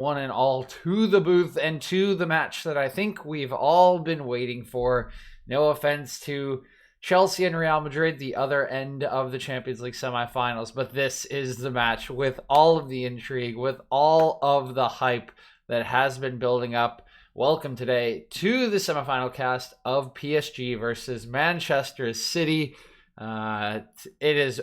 one and all to the booth and to the match that I think we've all been waiting for. No offense to Chelsea and Real Madrid, the other end of the Champions League semifinals, but this is the match with all of the intrigue, with all of the hype that has been building up. Welcome today to the semifinal cast of PSG versus Manchester City. It is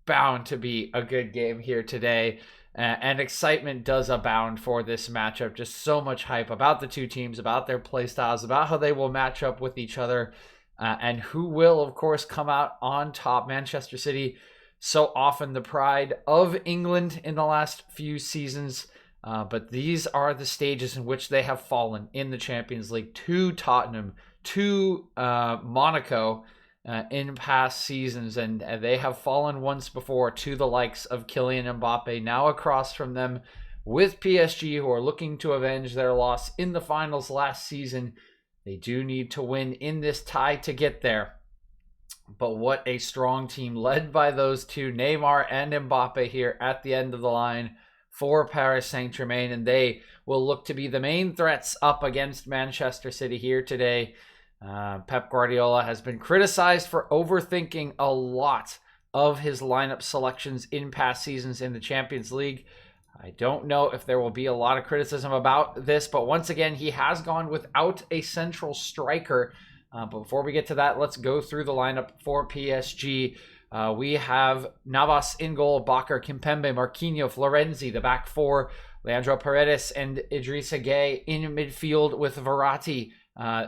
bound to be a good game here today. And excitement does abound for this matchup. Just so much hype about the two teams, about their play styles, about how they will match up with each other, and who will, of course, come out on top. Manchester City, so often the pride of England in the last few seasons, but these are the stages in which they have fallen in the Champions League to Tottenham, to Monaco, in past seasons, and they have fallen once before to the likes of Kylian Mbappe, now across from them with PSG, who are looking to avenge their loss in the finals last season. They do need to win in this tie to get there. But what a strong team led by those two, Neymar and Mbappe, here at the end of the line for Paris Saint-Germain, and they will look to be the main threats up against Manchester City here today. Pep Guardiola has been criticized for overthinking a lot of his lineup selections in past seasons in the Champions League. I don't know if there will be a lot of criticism about this, but once again, he has gone without a central striker. But before we get to that, let's go through the lineup for PSG. We have Navas in goal, Bakker, Kimpembe, Marquinhos, Florenzi, the back four, Leandro Paredes and Idrissa Gueye in midfield with Verratti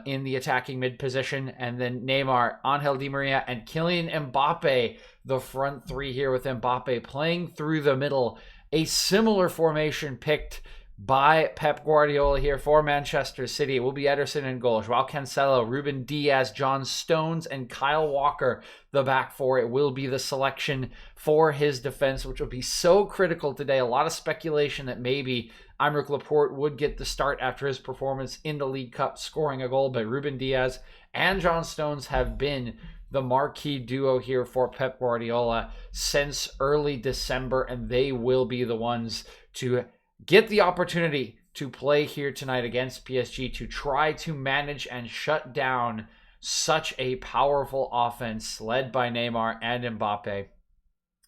in the attacking mid position, and then Neymar, Angel Di Maria, and Kylian Mbappe, the front three here with Mbappe playing through the middle. A similar formation picked by Pep Guardiola here for Manchester City. It will be Ederson in goal, Joao Cancelo, Ruben Diaz, John Stones, and Kyle Walker, the back four. It will be the selection for his defense, which will be so critical today. A lot of speculation that maybe Aymeric Laporte would get the start after his performance in the League Cup, scoring a goal, but Ruben Diaz and John Stones have been the marquee duo here for Pep Guardiola since early December, and they will be the ones to get the opportunity to play here tonight against PSG to try to manage and shut down such a powerful offense led by Neymar and Mbappe.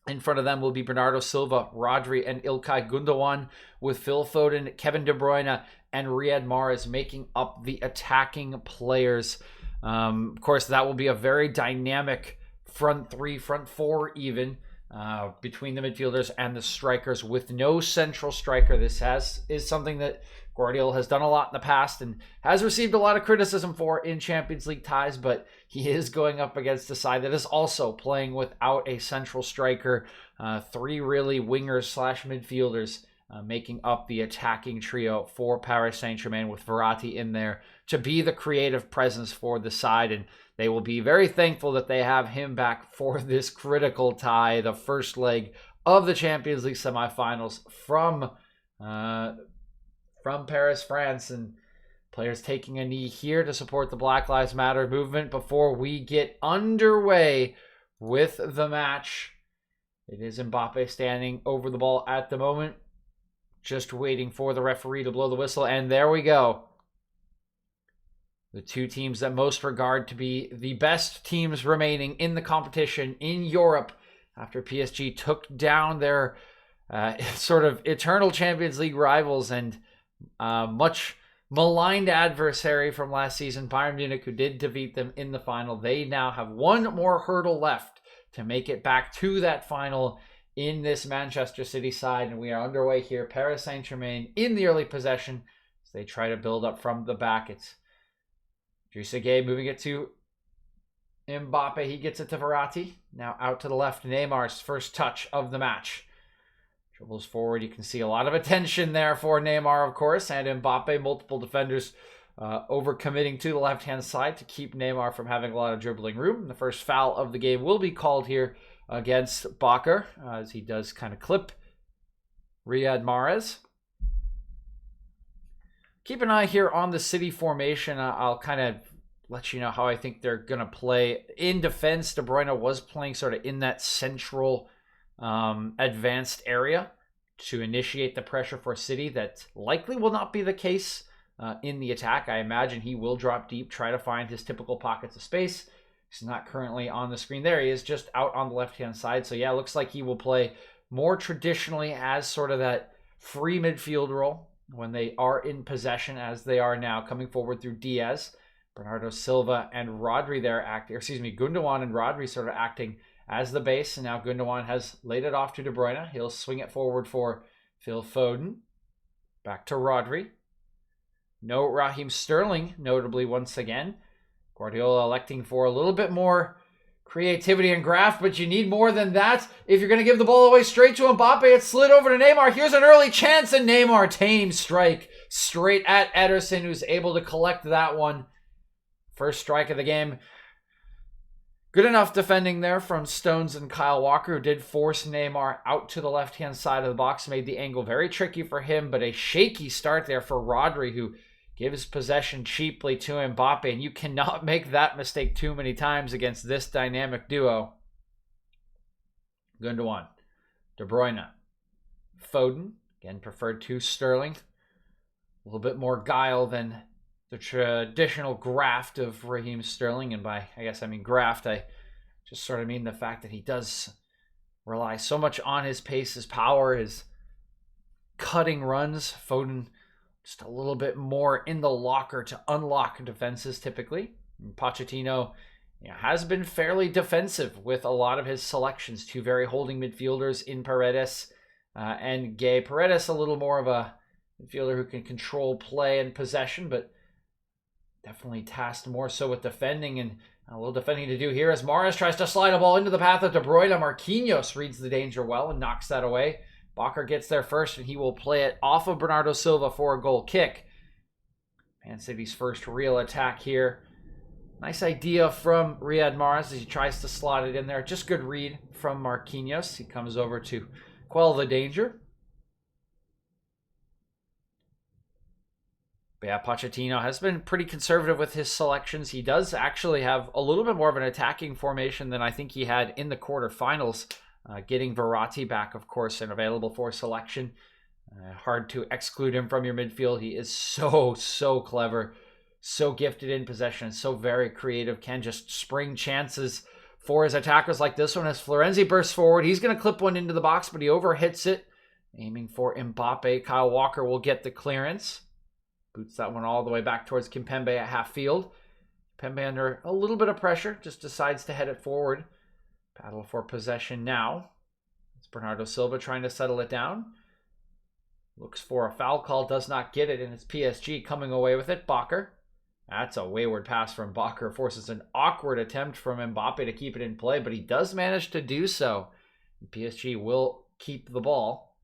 In front of them will be Bernardo Silva, Rodri, and Ilkay Gundogan, with Phil Foden, Kevin De Bruyne, and Riyad Mahrez making up the attacking players. Of course, that will be a very dynamic front three, front four even, between the midfielders and the strikers with no central striker. This is something that Guardiola has done a lot in the past and has received a lot of criticism for in Champions League ties, but he is going up against a side that is also playing without a central striker. Three really wingers slash midfielders making up the attacking trio for Paris Saint-Germain, with Verratti in there to be the creative presence for the side, and they will be very thankful that they have him back for this critical tie, the first leg of the Champions League semifinals from Paris, France, and players taking a knee here to support the Black Lives Matter movement before we get underway with the match. It is Mbappe standing over the ball at the moment, just waiting for the referee to blow the whistle, and there we go. The two teams that most regard to be the best teams remaining in the competition in Europe after PSG took down their sort of eternal Champions League rivals and much maligned adversary from last season, Bayern Munich, who did defeat them in the final. They now have one more hurdle left to make it back to that final in this Manchester City side, and we are underway here. Paris Saint-Germain in the early possession as they try to build up from the back. It's Idrissa Gueye moving it to Mbappe. He gets it to Verratti. Now out to the left, Neymar's first touch of the match. Dribbles forward. You can see a lot of attention there for Neymar, of course, and Mbappe. Multiple defenders overcommitting to the left-hand side to keep Neymar from having a lot of dribbling room. The first foul of the game will be called here against Bakker, as he does kind of clip Riyad Mahrez. Keep an eye here on the City formation. I'll kind of let you know how I think they're going to play. In defense, De Bruyne was playing sort of in that central advanced area to initiate the pressure for City. That likely will not be the case in the attack. I imagine he will drop deep, try to find his typical pockets of space. He's not currently on the screen. There he is, just out on the left-hand side. So yeah, looks like he will play more traditionally as sort of that free midfield role when they are in possession, as they are now, coming forward through Diaz. Bernardo Silva and Rodri there acting, Gundogan and Rodri sort of acting as the base. And now Gundogan has laid it off to De Bruyne. He'll swing it forward for Phil Foden. Back to Rodri. No Raheem Sterling, notably once again. Guardiola electing for a little bit more creativity and graft, but you need more than that. If you're going to give the ball away straight to Mbappe, it slid over to Neymar. Here's an early chance, and Neymar tame strike straight at Ederson, who's able to collect that one. First strike of the game. Good enough defending there from Stones and Kyle Walker, who did force Neymar out to the left-hand side of the box, made the angle very tricky for him, but a shaky start there for Rodri, who gives possession cheaply to Mbappe, and you cannot make that mistake too many times against this dynamic duo. Gundogan, De Bruyne, Foden, again preferred to Sterling. A little bit more guile than the traditional graft of Raheem Sterling, and by, I guess I mean graft, I just sort of mean the fact that he does rely so much on his pace, his power, his cutting runs. Foden just a little bit more in the locker to unlock defenses typically. And Pochettino has been fairly defensive with a lot of his selections. Two very holding midfielders in Paredes and Gay. Paredes a little more of a midfielder who can control play and possession, but definitely tasked more so with defending, and a little defending to do here as Mahrez tries to slide a ball into the path of De Bruyne. Marquinhos reads the danger well and knocks that away. Bakker gets there first, and he will play it off of Bernardo Silva for a goal kick. Man City's first real attack here. Nice idea from Riyad Mahrez as he tries to slot it in there. Just good read from Marquinhos. He comes over to quell the danger. But yeah, Pochettino has been pretty conservative with his selections. He does actually have a little bit more of an attacking formation than I think he had in the quarterfinals. Getting Verratti back, of course, and available for selection. Hard to exclude him from your midfield. He is so clever, so gifted in possession, so very creative. Can just spring chances for his attackers like this one as Florenzi bursts forward. He's going to clip one into the box, but he overhits it. Aiming for Mbappe. Kyle Walker will get the clearance. Boots that one all the way back towards Kimpembe at half field. Kimpembe under a little bit of pressure, just decides to head it forward. Battle for possession now. It's Bernardo Silva trying to settle it down. Looks for a foul call, does not get it, and it's PSG coming away with it. Bakker. That's a wayward pass from Bakker. Forces an awkward attempt from Mbappe to keep it in play, but he does manage to do so. PSG will keep the ball.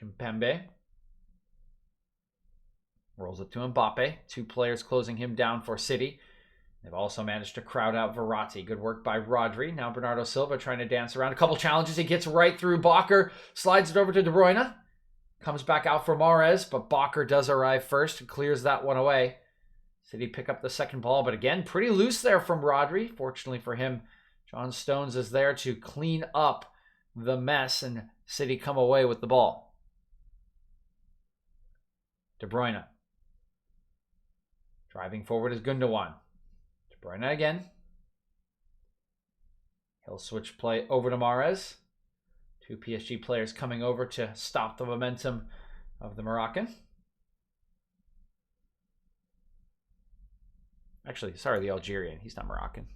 Kimpembe rolls it to Mbappe. Two players closing him down for City. They've also managed to crowd out Verratti. Good work by Rodri. Now Bernardo Silva trying to dance around. A couple challenges. He gets right through Bakker. Slides it over to De Bruyne. Comes back out for Mahrez, but Bakker does arrive first and clears that one away. City pick up the second ball, but again, pretty loose there from Rodri. Fortunately for him, John Stones is there to clean up the mess, and City come away with the ball. De Bruyne. Driving forward is Gundogan. De Bruyne again. He'll switch play over to Mahrez. Two PSG players coming over to stop the momentum of the Moroccan. Actually, sorry, the Algerian. He's not Moroccan.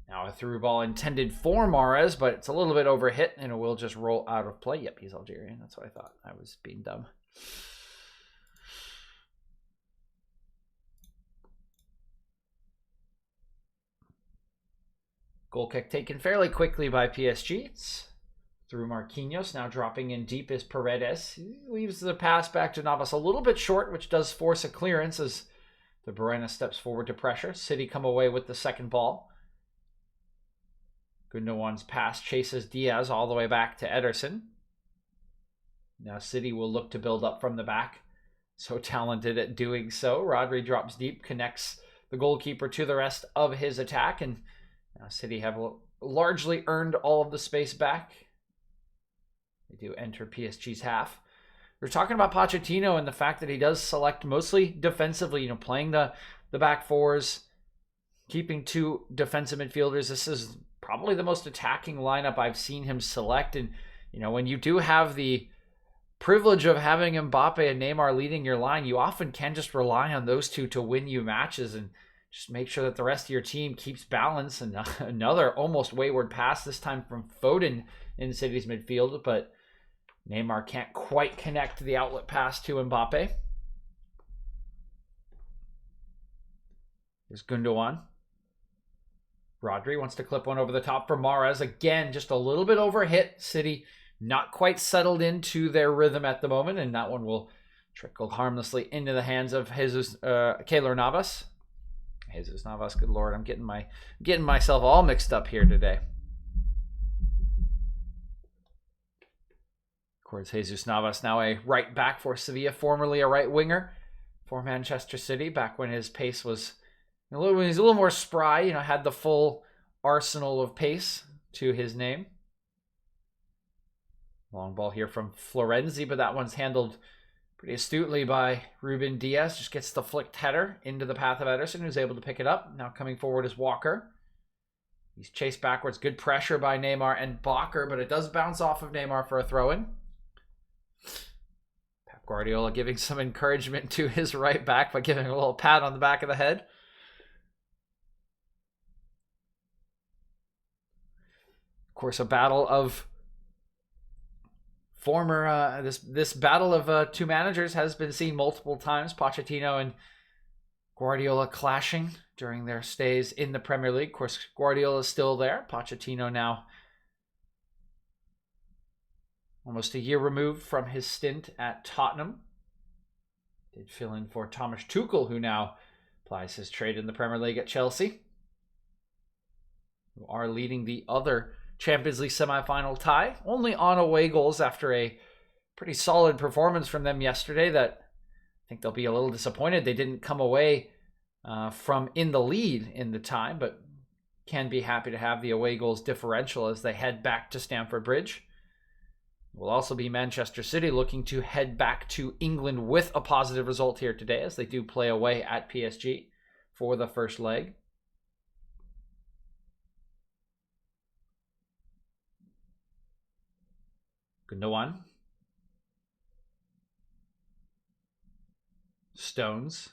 Now a through ball intended for Mahrez, but it's a little bit overhit and it will just roll out of play. Yep, he's Algerian. That's what I thought. I was being dumb. Goal kick taken fairly quickly by PSG. It's through Marquinhos. Now dropping in deep is Paredes. He leaves the pass back to Navas a little bit short, which does force a clearance as De Bruyne steps forward to pressure. City come away with the second ball. Gundogan's pass chases Diaz all the way back to Ederson. Now City will look to build up from the back. So talented at doing so. Rodri drops deep, connects the goalkeeper to the rest of his attack, and now City have largely earned all of the space back. They do enter PSG's half. We're talking about Pochettino and the fact that he does select mostly defensively, playing the back fours, keeping 2 defensive midfielders. This is probably the most attacking lineup I've seen him select. And, when you do have the privilege of having Mbappe and Neymar leading your line, you often can just rely on those 2 to win you matches and just make sure that the rest of your team keeps balance. And another almost wayward pass, this time from Foden in City's midfield, but Neymar can't quite connect the outlet pass to Mbappe. Here's Gundogan. Rodri wants to clip one over the top for Mahrez. Again, just a little bit overhit. City not quite settled into their rhythm at the moment, and that one will trickle harmlessly into the hands of Keylor Navas. Jesus Navas, good lord, I'm getting myself all mixed up here today. Of course, Jesus Navas now a right back for Sevilla, formerly a right winger for Manchester City, back when his pace was when he was a little more spry, had the full arsenal of pace to his name. Long ball here from Florenzi, but that one's handled pretty astutely by Ruben Diaz. Just gets the flicked header into the path of Ederson, who's able to pick it up. Now coming forward is Walker. He's chased backwards. Good pressure by Neymar and Bakker, but it does bounce off of Neymar for a throw-in. Pep Guardiola giving some encouragement to his right back by giving a little pat on the back of the head. Of course, a battle of this battle of 2 managers has been seen multiple times. Pochettino and Guardiola clashing during their stays in the Premier League. Of course, Guardiola is still there. Pochettino now almost a year removed from his stint at Tottenham. Did fill in for Thomas Tuchel, who now plies his trade in the Premier League at Chelsea, who are leading the other Champions League semifinal tie, only on away goals after a pretty solid performance from them yesterday that I think they'll be a little disappointed they didn't come away from in the lead in the tie, but can be happy to have the away goals differential as they head back to Stamford Bridge. It will also be Manchester City looking to head back to England with a positive result here today, as they do play away at PSG for the first leg. Gundogan. Stones.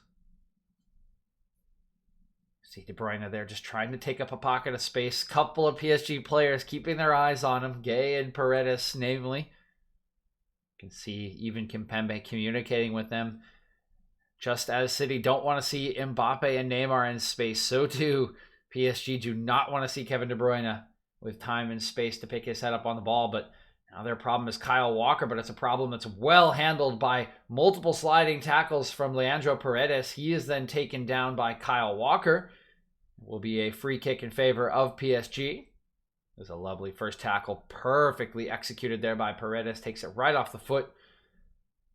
See De Bruyne there just trying to take up a pocket of space. Couple of PSG players keeping their eyes on him. Gay and Paredes, namely. You can see even Kimpembe communicating with them. Just as City don't want to see Mbappe and Neymar in space, so too PSG do not want to see Kevin De Bruyne with time and space to pick his head up on the ball. But now their problem is Kyle Walker, but it's a problem that's well handled by multiple sliding tackles from Leandro Paredes. He is then taken down by Kyle Walker. It will be a free kick in favor of PSG. There's a lovely first tackle, perfectly executed there by Paredes. Takes it right off the foot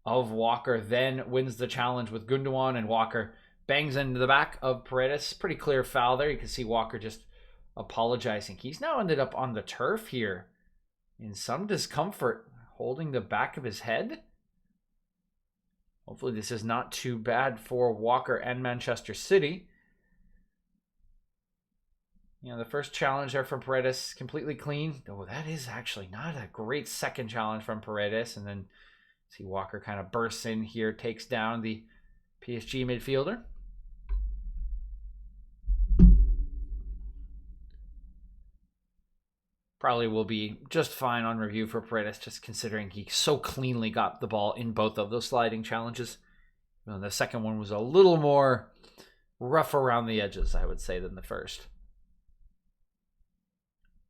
of Walker, then wins the challenge with Gundogan, and Walker bangs into the back of Paredes. Pretty clear foul there. You can see Walker just apologizing. He's now ended up on the turf here in some discomfort, holding the back of his head. Hopefully this is not too bad for Walker and Manchester City. The first challenge there from Paredes, completely clean. Oh, that is actually not a great second challenge from Paredes. And then see Walker kind of bursts in here, takes down the PSG midfielder. Probably will be just fine on review for Paredes, just considering he so cleanly got the ball in both of those sliding challenges. The second one was a little more rough around the edges, I would say, than the first.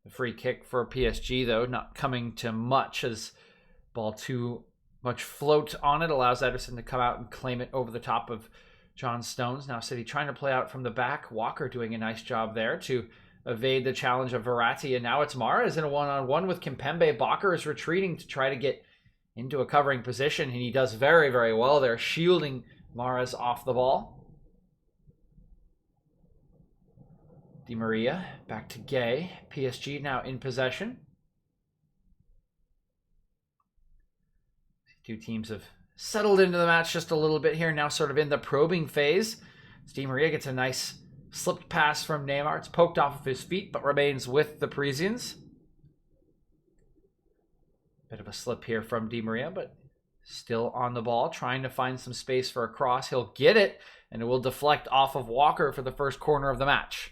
The free kick for PSG, though, not coming to much, as ball too much float on it allows Ederson to come out and claim it over the top of John Stones. Now City trying to play out from the back. Walker doing a nice job there to evade the challenge of Verratti, and now it's Mahrez in a one-on-one with Kimpembe. Bakker is retreating to try to get into a covering position, and he does very, very well there, shielding Mahrez off the ball. Di Maria back to Gay. PSG now in possession. Two teams have settled into the match just a little bit here, now sort of in the probing phase. Di Maria gets a nice slipped pass from Neymar. It's poked off of his feet, but remains with the Parisians. Bit of a slip here from Di Maria, but still on the ball, trying to find some space for a cross. He'll get it, and it will deflect off of Walker for the first corner of the match.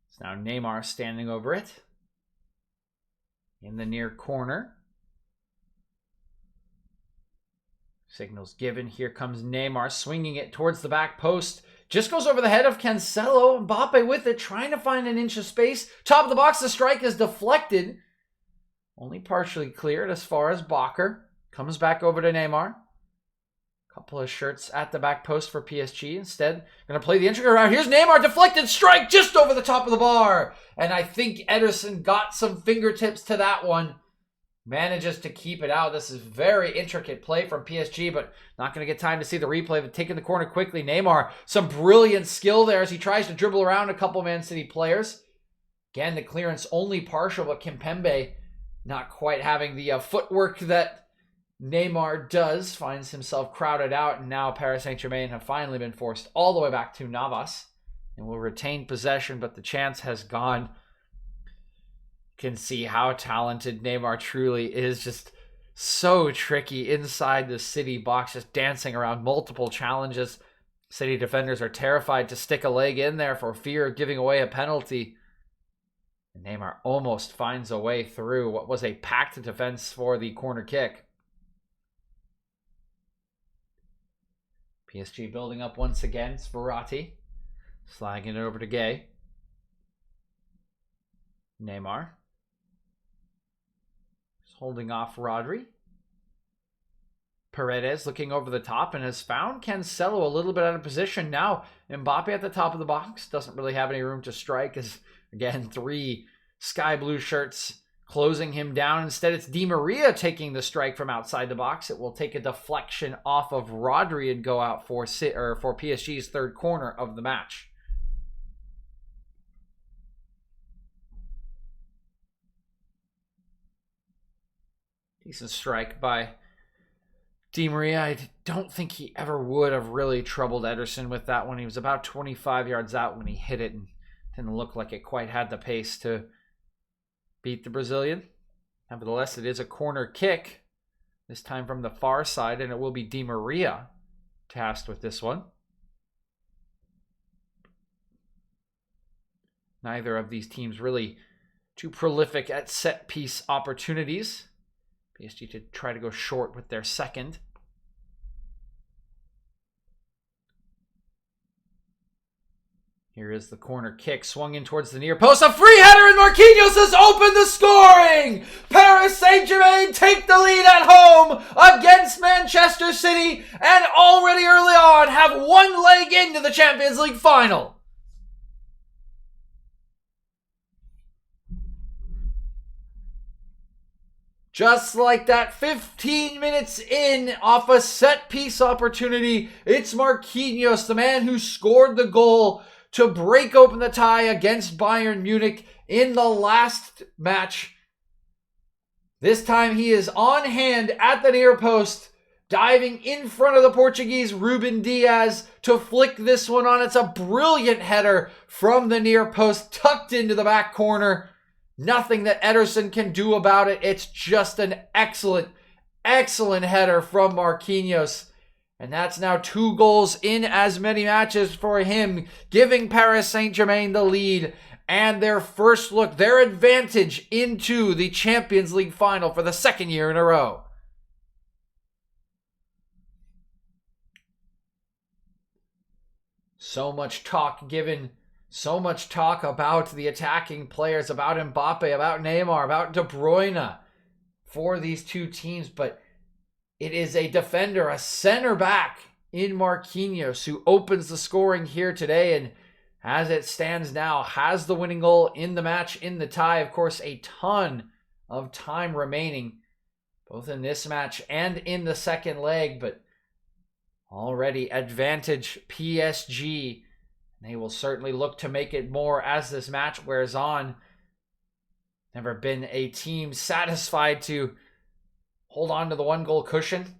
It's now Neymar standing over it in the near corner. Signals given. Here comes Neymar swinging it towards the back post. Just goes over the head of Cancelo. Mbappe with it, trying to find an inch of space. Top of the box, the strike is deflected. Only partially cleared as far as Bakker. Comes back over to Neymar. Couple of shirts at the back post for PSG. Instead, going to play the intricate route. Here's Neymar, deflected strike just over the top of the bar. And I think Ederson got some fingertips to that one. Manages to keep it out. This is very intricate play from PSG, but not going to get time to see the replay. But taking the corner quickly, Neymar, some brilliant skill there as he tries to dribble around a couple Man City players. Again, the clearance only partial, but Kimpembe not quite having the footwork that Neymar does, finds himself crowded out, and now Paris Saint-Germain have finally been forced all the way back to Navas and will retain possession, but the chance has gone. Can see how talented Neymar truly is. Just so tricky inside the City box, just dancing around multiple challenges. City defenders are terrified to stick a leg in there for fear of giving away a penalty. And Neymar almost finds a way through what was a packed defense for the corner kick. PSG building up once again. It's Verratti sliding it over to Gay. Neymar holding off Rodri. Paredes looking over the top and has found Cancelo a little bit out of position. Now Mbappe at the top of the box. Doesn't really have any room to strike as, again, three sky blue shirts closing him down. Instead, it's Di Maria taking the strike from outside the box. It will take a deflection off of Rodri and go out for PSG's third corner of the match. Decent strike by Di Maria. I don't think he ever would have really troubled Ederson with that one. He was about 25 yards out when he hit it and didn't look like it quite had the pace to beat the Brazilian. Nevertheless, it is a corner kick, this time from the far side, and it will be Di Maria tasked with this one. Neither of these teams really too prolific at set-piece opportunities. PSG to try to go short with their second. Here is the corner kick, swung in towards the near post. A free header, and Marquinhos has opened the scoring! Paris Saint-Germain take the lead at home against Manchester City, and already early on have one leg into the Champions League final. Just like that, 15 minutes in off a set-piece opportunity, it's Marquinhos, the man who scored the goal to break open the tie against Bayern Munich in the last match. This time he is on hand at the near post, diving in front of the Portuguese Ruben Diaz to flick this one on. It's a brilliant header from the near post, tucked into the back corner. Nothing that Ederson can do about it. It's just an excellent, excellent header from Marquinhos. And that's now 2 goals in as many matches for him, giving Paris Saint-Germain the lead and their first look, their advantage into the Champions League final for the second year in a row. So much talk about the attacking players, about Mbappe, about Neymar, about De Bruyne for these two teams, but it is a defender, a center back in Marquinhos who opens the scoring here today and as it stands now, has the winning goal in the match, in the tie. Of course, a ton of time remaining, both in this match and in the second leg, but already advantage PSG. They will certainly look to make it more as this match wears on. Never been a team satisfied to hold on to the one-goal cushion.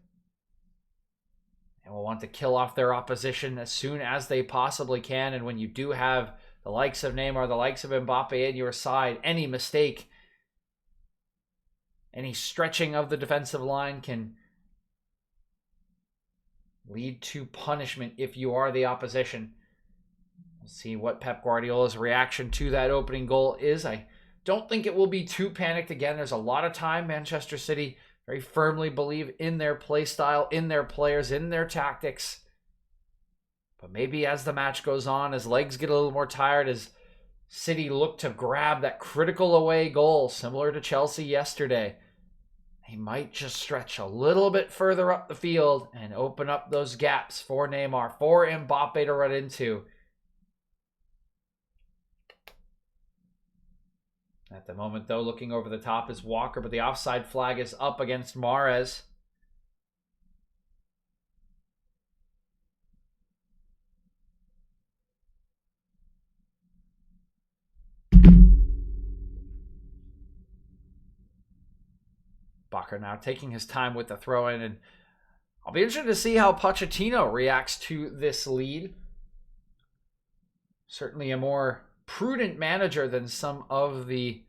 They will want to kill off their opposition as soon as they possibly can. And when you do have the likes of Neymar, the likes of Mbappe in your side, any mistake, any stretching of the defensive line can lead to punishment if you are the opposition. We'll see what Pep Guardiola's reaction to that opening goal is. I don't think it will be too panicked again. There's a lot of time. Manchester City very firmly believe in their play style, in their players, in their tactics. But maybe as the match goes on, as legs get a little more tired, as City look to grab that critical away goal, similar to Chelsea yesterday, they might just stretch a little bit further up the field and open up those gaps for Neymar, for Mbappe to run into. At the moment, though, looking over the top is Walker, but the offside flag is up against Mahrez. Walker now taking his time with the throw-in, and I'll be interested to see how Pochettino reacts to this lead. Certainly a more prudent manager than some of the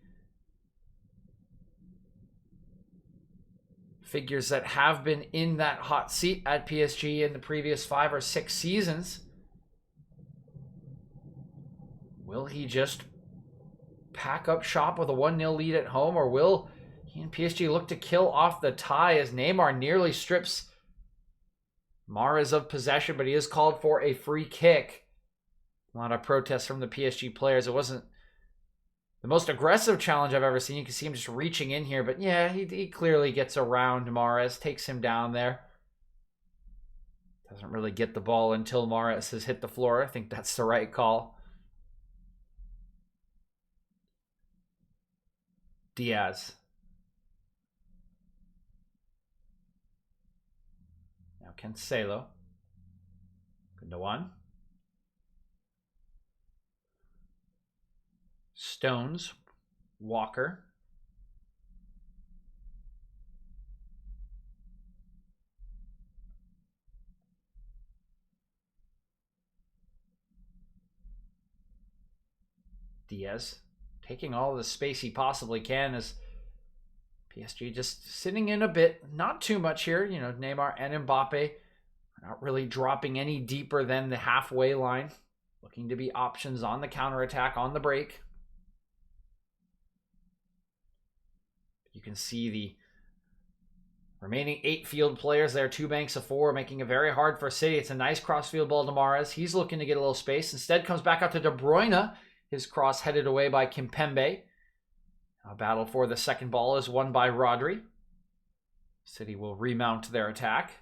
figures that have been in that hot seat at PSG in the previous 5 or 6 seasons. Will he just pack up shop with a 1-0 lead at home, or will he and PSG look to kill off the tie as Neymar nearly strips Mahrez of possession, but he is called for a free kick. A lot of protests from the PSG players. It wasn't the most aggressive challenge I've ever seen. You can see him just reaching in here. But yeah, he clearly gets around Mahrez, takes him down there. Doesn't really get the ball until Mahrez has hit the floor. I think that's the right call. Diaz. Now Cancelo. Gundogan. Stones, Walker, Diaz, taking all the space he possibly can as PSG just sitting in a bit, not too much here. You know, Neymar and Mbappe are not really dropping any deeper than the halfway line, looking to be options on the counterattack, on the break. You can see the remaining 8 field players there, 2 banks of 4, making it very hard for City. It's a nice cross-field ball to Mahrez. He's looking to get a little space. Instead, comes back out to De Bruyne. His cross headed away by Kimpembe. A battle for the second ball is won by Rodri. City will remount their attack.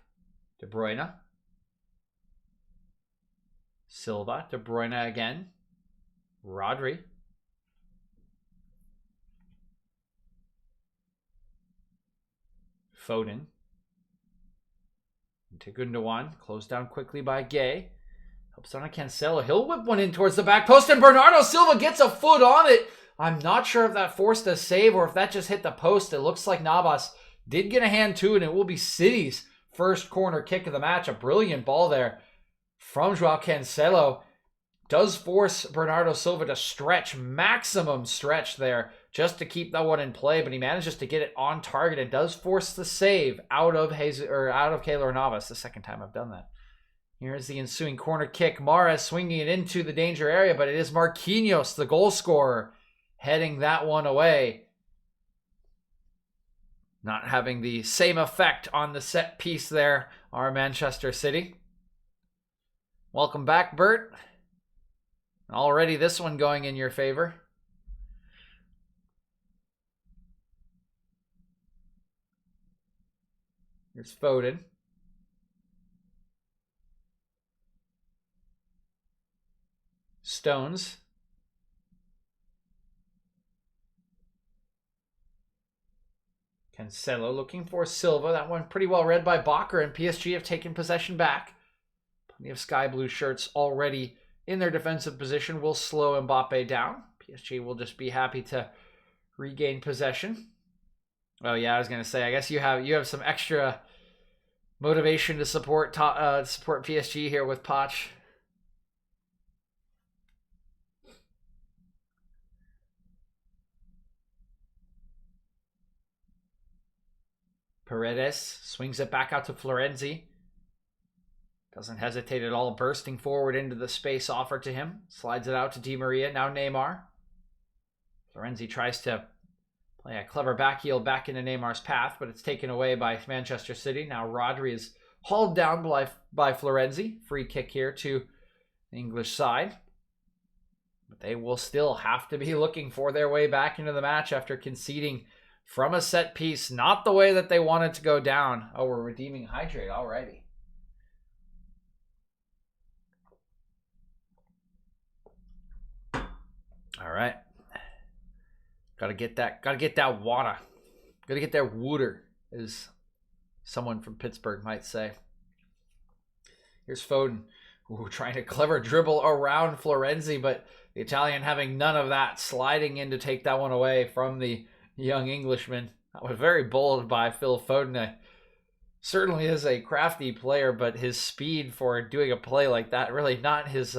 De Bruyne. Silva. De Bruyne again. Rodri. Foden. Into Gundogan. Closed down quickly by Gay. Helps on a Cancelo. He'll whip one in towards the back post, and Bernardo Silva gets a foot on it. I'm not sure if that forced a save or if that just hit the post. It looks like Navas did get a hand to it, and it will be City's first corner kick of the match. A brilliant ball there from Joao Cancelo. Does force Bernardo Silva to stretch, maximum stretch there, just to keep that one in play, but he manages to get it on target and does force the save out of Keylor Navas. The second time I've done that. Here's the ensuing corner kick. Mahrez swinging it into the danger area, but it is Marquinhos, the goal scorer, heading that one away. Not having the same effect on the set piece there, our Manchester City. Welcome back, Bert. Already this one going in your favor. Here's Foden. Stones. Cancelo looking for Silva. That one pretty well read by Bakker, and PSG have taken possession back. Plenty of sky blue shirts already in their defensive position will slow Mbappe down. PSG will just be happy to regain possession. Oh yeah, I was gonna say, I guess you have some extra motivation to support PSG here with Poch. Paredes swings it back out to Florenzi. Doesn't hesitate at all, bursting forward into the space offered to him. Slides it out to Di Maria, now Neymar. Florenzi tries to play a clever back heel back into Neymar's path, but it's taken away by Manchester City. Now Rodri is hauled down by Florenzi. Free kick here to the English side. But they will still have to be looking for their way back into the match after conceding from a set piece. Not the way that they wanted to go down. Oh, we're redeeming hydrate. Alrighty. All right. Gotta get that water. Gotta get that water, as someone from Pittsburgh might say. Here's Foden, trying to clever dribble around Florenzi, but the Italian having none of that, sliding in to take that one away from the young Englishman. That was very bold by Phil Foden. Certainly is a crafty player, but his speed for doing a play like that, really not his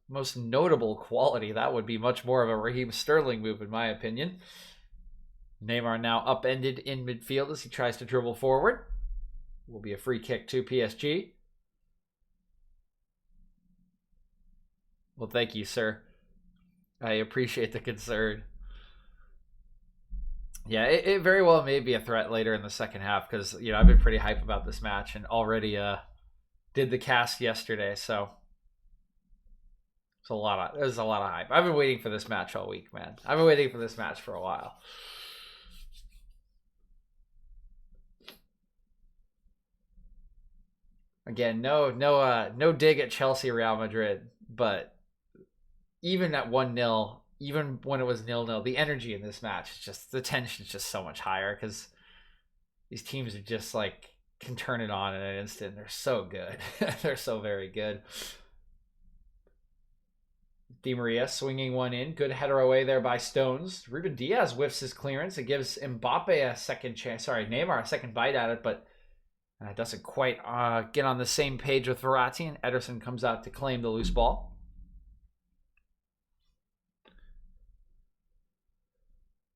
most notable quality. That would be much more of a Raheem Sterling move, in my opinion. Neymar now upended in midfield as he tries to dribble forward. Will be a free kick to PSG. Well, thank you, sir. I appreciate the concern. Yeah, it very well may be a threat later in the second half because, I've been pretty hype about this match and already did the cast yesterday, so there's a lot of hype. I've been waiting for this match all week, man. I've been waiting for this match for a while. Again, no dig at Chelsea Real Madrid, but even at 1-0, even when it was 0-0, the energy in this match, the tension is just so much higher because these teams are just can turn it on in an instant. They're so good. They're so very good. Di Maria swinging one in. Good header away there by Stones. Ruben Diaz whiffs his clearance. It gives Mbappe a second chance. Sorry, Neymar a second bite at it, but doesn't quite get on the same page with Verratti, and Ederson comes out to claim the loose ball.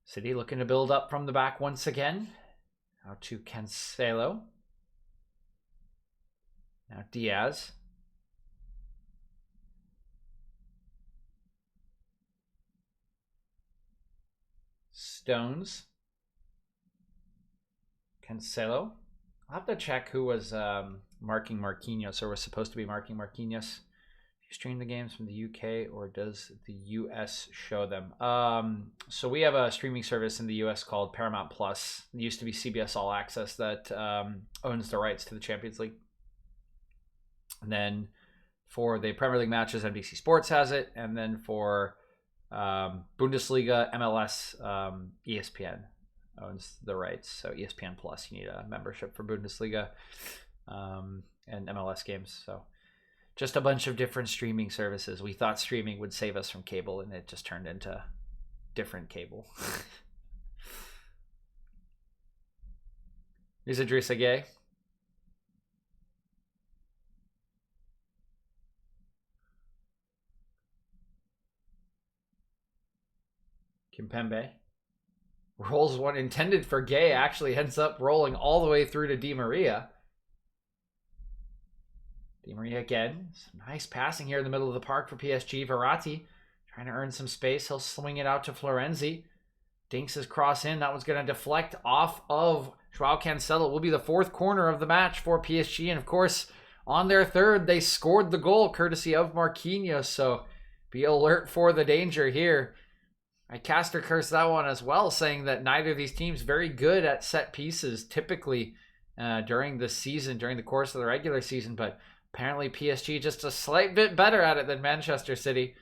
City looking to build up from the back once again. Now to Cancelo. Now Diaz. Stones. Cancelo. I'll have to check who was marking Marquinhos, or was supposed to be marking Marquinhos. Do you stream the games from the UK, or does the US show them? So we have a streaming service in the US called Paramount Plus. It used to be CBS All Access that owns the rights to the Champions League. And then for the Premier League matches, NBC Sports has it. And then for Bundesliga, MLS, ESPN owns the rights. So ESPN Plus, you need a membership for Bundesliga and MLS games. So just a bunch of different streaming services. We thought streaming would save us from cable, and it just turned into different cable. Here's Idrissa Gueye. Kimpembe rolls one intended for Gueye, actually ends up rolling all the way through to Di Maria. Di Maria again. Some nice passing here in the middle of the park for PSG. Verratti trying to earn some space. He'll swing it out to Florenzi. Dinks his cross in. That one's going to deflect off of Joao Cancelo. It will be the fourth corner of the match for PSG. And of course, on their third, they scored the goal courtesy of Marquinhos. So be alert for the danger here. I caster cursed that one as well, saying that neither of these teams very good at set pieces typically during the season, during the course of the regular season. But apparently PSG just a slight bit better at it than Manchester City.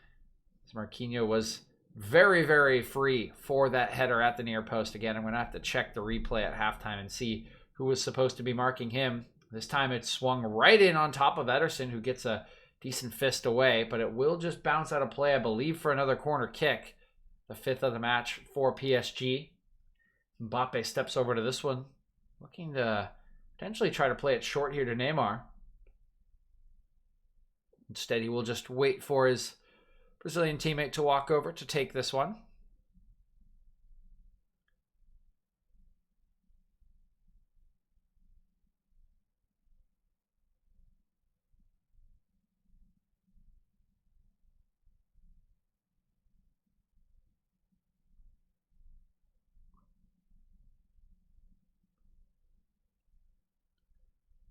Marquinhos was very, very free for that header at the near post. Again, I'm going to have to check the replay at halftime and see who was supposed to be marking him. This time it swung right in on top of Ederson, who gets a decent fist away, but it will just bounce out of play, I believe, for another corner kick. The 5th of the match for PSG. Mbappe steps over to this one, looking to potentially try to play it short here to Neymar. Instead, he will just wait for his Brazilian teammate to walk over to take this one.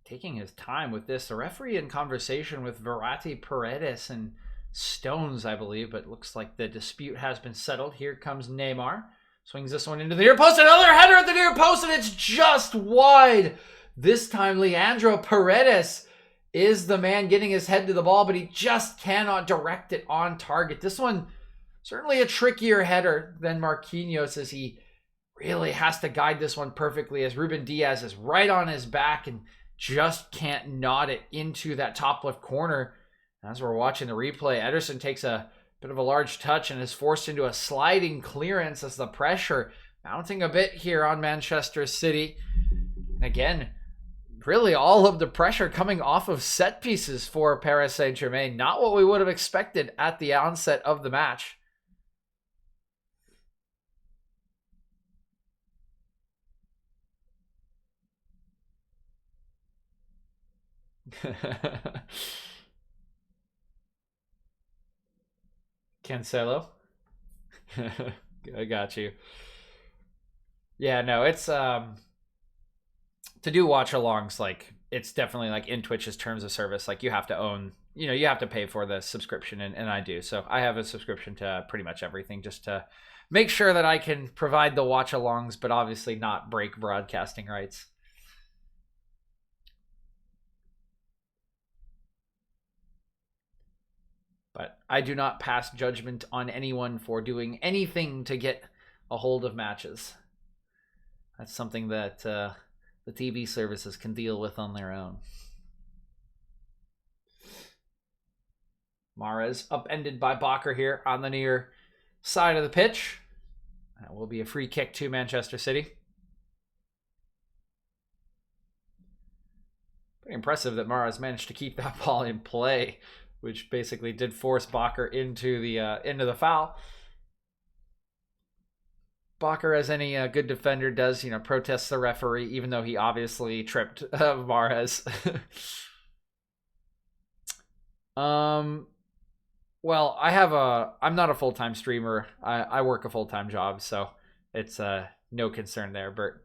Taking his time with this. The referee in conversation with Verratti, Paredes, and Stones, I believe, but looks like the dispute has been settled. Here comes Neymar. Swings this one into the near post. Another header at the near post, and it's just wide. This time, Leandro Paredes is the man getting his head to the ball, but he just cannot direct it on target. This one, certainly a trickier header than Marquinhos, as he really has to guide this one perfectly, as Ruben Diaz is right on his back and just can't nod it into that top left corner. As we're watching the replay, Ederson takes a bit of a large touch and is forced into a sliding clearance as the pressure mounting a bit here on Manchester City. And again, really all of the pressure coming off of set pieces for Paris Saint-Germain. Not what we would have expected at the onset of the match. Cancelo. I got you. Yeah, no, it's to do watch alongs, like it's definitely like in Twitch's terms of service, like you have to own, you have to pay for the subscription, and I do. So I have a subscription to pretty much everything just to make sure that I can provide the watch alongs, but obviously not break broadcasting rights. But I do not pass judgment on anyone for doing anything to get a hold of matches. That's something that the TV services can deal with on their own. Mahrez upended by Bakker here on the near side of the pitch. That will be a free kick to Manchester City. Pretty impressive that Mahrez managed to keep that ball in play, which basically did force Bakker into the foul. Bakker, as any good defender does, protests the referee, even though he obviously tripped Mahrez. Well, I'm not a full-time streamer. I work a full-time job, so it's no concern there, Bert.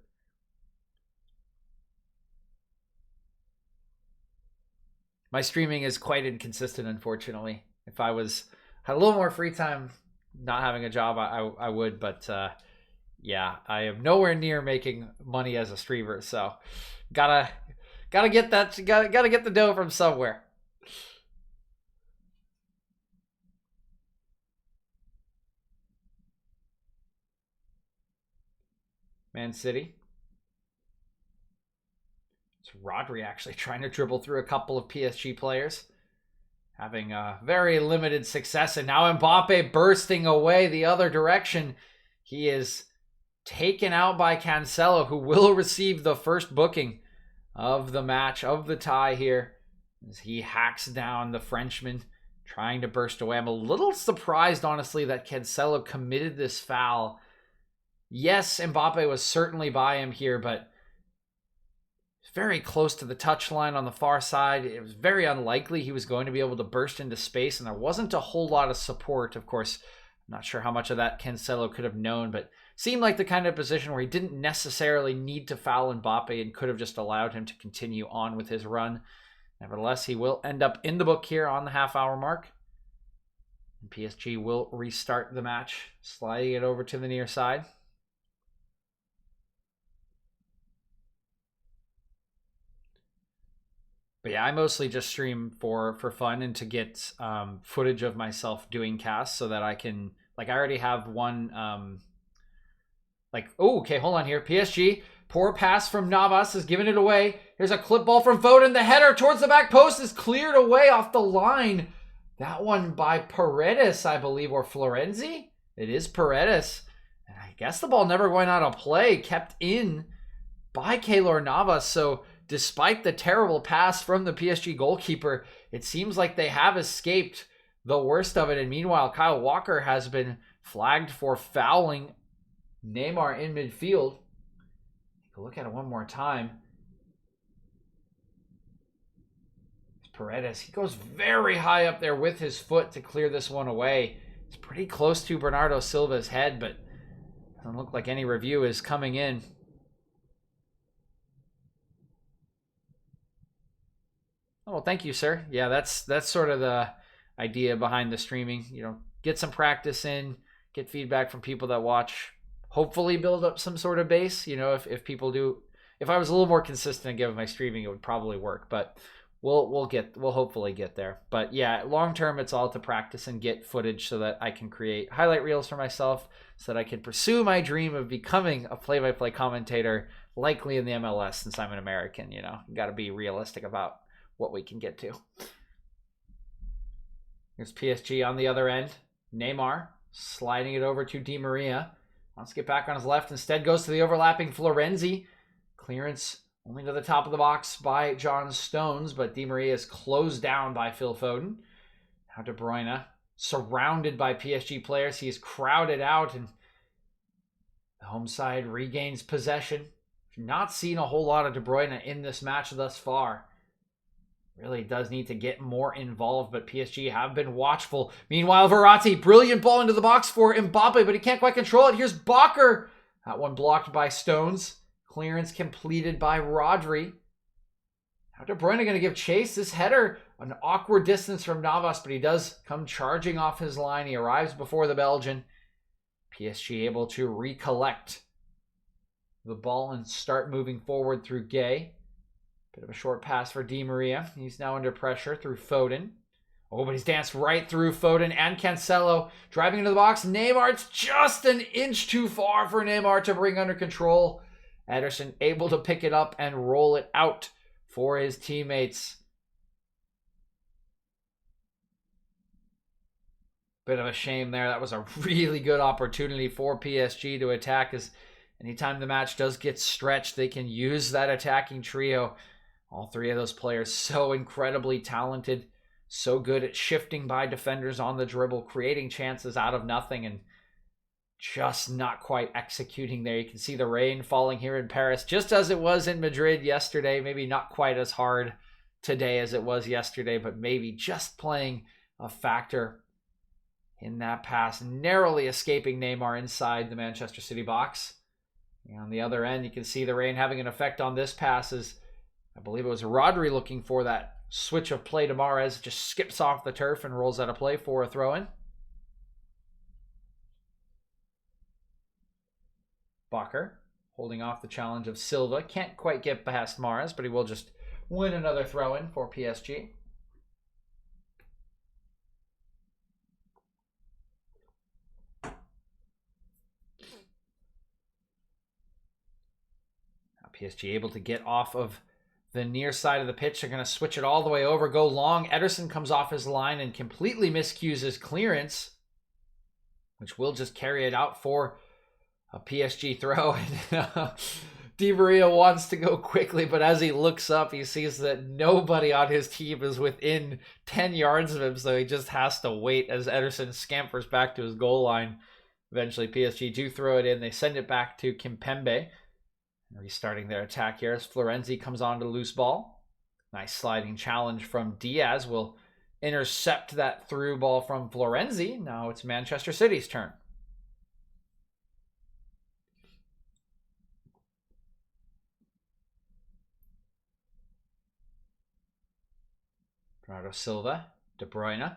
My streaming is quite inconsistent, unfortunately. If I had a little more free time, not having a job, I would, but yeah, I am nowhere near making money as a streamer, so gotta get the dough from somewhere. Man City. It's Rodri actually trying to dribble through a couple of PSG players, having very limited success, and now Mbappe bursting away the other direction. He is taken out by Cancelo, who will receive the first booking of the match, of the tie here, as he hacks down the Frenchman, trying to burst away. I'm a little surprised, honestly, that Cancelo committed this foul. Yes, Mbappe was certainly by him here, but very close to the touchline on the far side. It was very unlikely he was going to be able to burst into space, and there wasn't a whole lot of support. Of course, I'm not sure how much of that Cancelo could have known, but seemed like the kind of position where he didn't necessarily need to foul Mbappe and could have just allowed him to continue on with his run. Nevertheless, he will end up in the book here on the half-hour mark. And PSG will restart the match, sliding it over to the near side. But yeah, I mostly just stream for fun and to get footage of myself doing casts so that I can, like, I already have one like, oh, okay, hold on here. PSG, poor pass from Navas is giving it away. Here's a clip ball from Foden. The header towards the back post is cleared away off the line. That one by Paredes, I believe, or Florenzi. It is Paredes. And I guess the ball never going out of play, kept in by Keylor Navas. So despite the terrible pass from the PSG goalkeeper, it seems like they have escaped the worst of it. And meanwhile, Kyle Walker has been flagged for fouling Neymar in midfield. Take a look at it one more time. Paredes, he goes very high up there with his foot to clear this one away. It's pretty close to Bernardo Silva's head, but doesn't look like any review is coming in. Oh, well, thank you, sir. Yeah, that's sort of the idea behind the streaming. You know, get some practice in, get feedback from people that watch, hopefully build up some sort of base. You know, if people do, if I was a little more consistent given my streaming, it would probably work. But we'll hopefully get there. But yeah, long term, it's all to practice and get footage so that I can create highlight reels for myself, so that I can pursue my dream of becoming a play-by-play commentator, likely in the MLS since I'm an American. You know, got to be realistic about what we can get to. Here's PSG on the other end. Neymar sliding it over to Di Maria. Wants to get back on his left. Instead goes to the overlapping Florenzi. Clearance only to the top of the box by John Stones, but Di Maria is closed down by Phil Foden. Now De Bruyne, surrounded by PSG players. He is crowded out, and the home side regains possession. Not seen a whole lot of De Bruyne in this match thus far. Really does need to get more involved, but PSG have been watchful. Meanwhile, Verratti, brilliant ball into the box for Mbappe, but he can't quite control it. Here's Bakker. That one blocked by Stones. Clearance completed by Rodri. Now De Bruyne going to give chase. This header, an awkward distance from Navas, but he does come charging off his line. He arrives before the Belgian. PSG able to recollect the ball and start moving forward through Gay. Bit of a short pass for Di Maria. He's now under pressure through Foden. Oh, but he's danced right through Foden and Cancelo. Driving into the box. Neymar, it's just an inch too far for Neymar to bring under control. Ederson able to pick it up and roll it out for his teammates. Bit of a shame there. That was a really good opportunity for PSG to attack, as anytime the match does get stretched, they can use that attacking trio. All three of those players so incredibly talented, so good at shifting by defenders on the dribble, creating chances out of nothing, and just not quite executing there. You can see the rain falling here in Paris, just as it was in Madrid yesterday. Maybe not quite as hard today as it was yesterday, but maybe just playing a factor in that pass, narrowly escaping Neymar inside the Manchester City box. And on the other end, you can see the rain having an effect on this pass, as I believe it was Rodri looking for that switch of play to Mahrez, just skips off the turf and rolls out of play for a throw-in. Bakker holding off the challenge of Silva. Can't quite get past Mahrez, but he will just win another throw-in for PSG. Now PSG able to get off of the near side of the pitch. They're going to switch it all the way over, go long. Ederson comes off his line and completely miscues his clearance, which will just carry it out for a PSG throw. Di Maria wants to go quickly, but as he looks up, he sees that nobody on his team is within 10 yards of him, so he just has to wait as Ederson scampers back to his goal line. Eventually, PSG do throw it in. They send it back to Kimpembe. Restarting their attack here as Florenzi comes on to loose ball. Nice sliding challenge from Diaz will intercept that through ball from Florenzi. Now it's Manchester City's turn. Bernardo Silva, De Bruyne.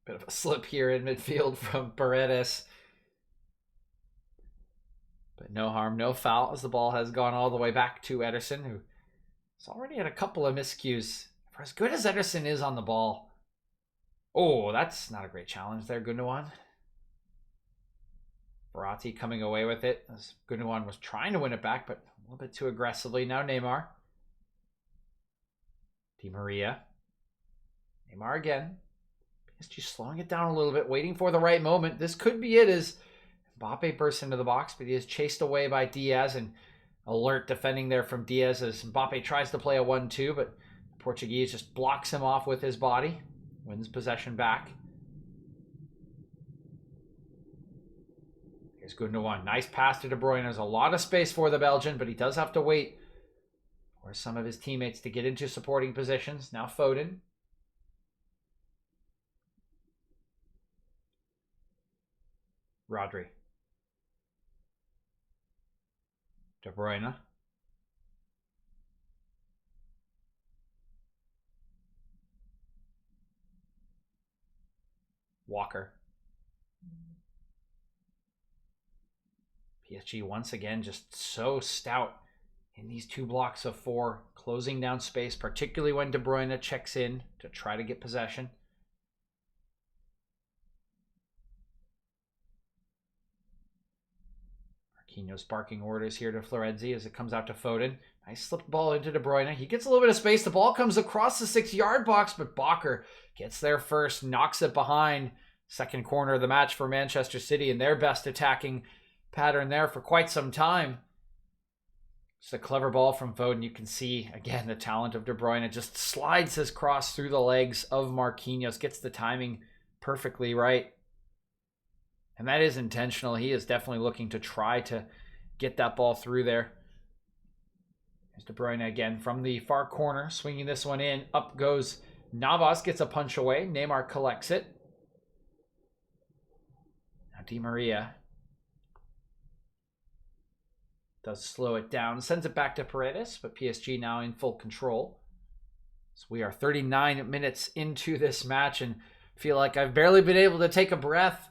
Bit of a slip here in midfield from Paredes. But no harm, no foul, as the ball has gone all the way back to Ederson, who has already had a couple of miscues. For as good as Ederson is on the ball. Oh, that's not a great challenge there, Gundogan. Verratti coming away with it, as Gundogan was trying to win it back, but a little bit too aggressively. Now Neymar. Di Maria. Neymar again. PSG slowing it down a little bit, waiting for the right moment. This could be it as Mbappe bursts into the box, but he is chased away by Diaz, and alert defending there from Diaz as Mbappe tries to play a 1-2, but the Portuguese just blocks him off with his body. Wins possession back. Here's Gundogan. Nice pass to De Bruyne. There's a lot of space for the Belgian, but he does have to wait for some of his teammates to get into supporting positions. Now Foden. Rodri. De Bruyne. Walker. PSG once again just so stout in these 2 blocks of 4, closing down space, particularly when De Bruyne checks in to try to get possession. Marquinhos barking orders here to Florenzi as it comes out to Foden. Nice slipped ball into De Bruyne. He gets a little bit of space. The ball comes across the 6-yard box, but Bakker gets there first, knocks it behind. Second corner of the match for Manchester City and their best attacking pattern there for quite some time. Just a clever ball from Foden. You can see, again, the talent of De Bruyne. It just slides his cross through the legs of Marquinhos. Gets the timing perfectly right. And that is intentional. He is definitely looking to try to get that ball through there. There's De Bruyne again from the far corner, swinging this one in. Up goes Navas, gets a punch away. Neymar collects it. Now Di Maria does slow it down, sends it back to Paredes, but PSG now in full control. So we are 39 minutes into this match and feel like I've barely been able to take a breath.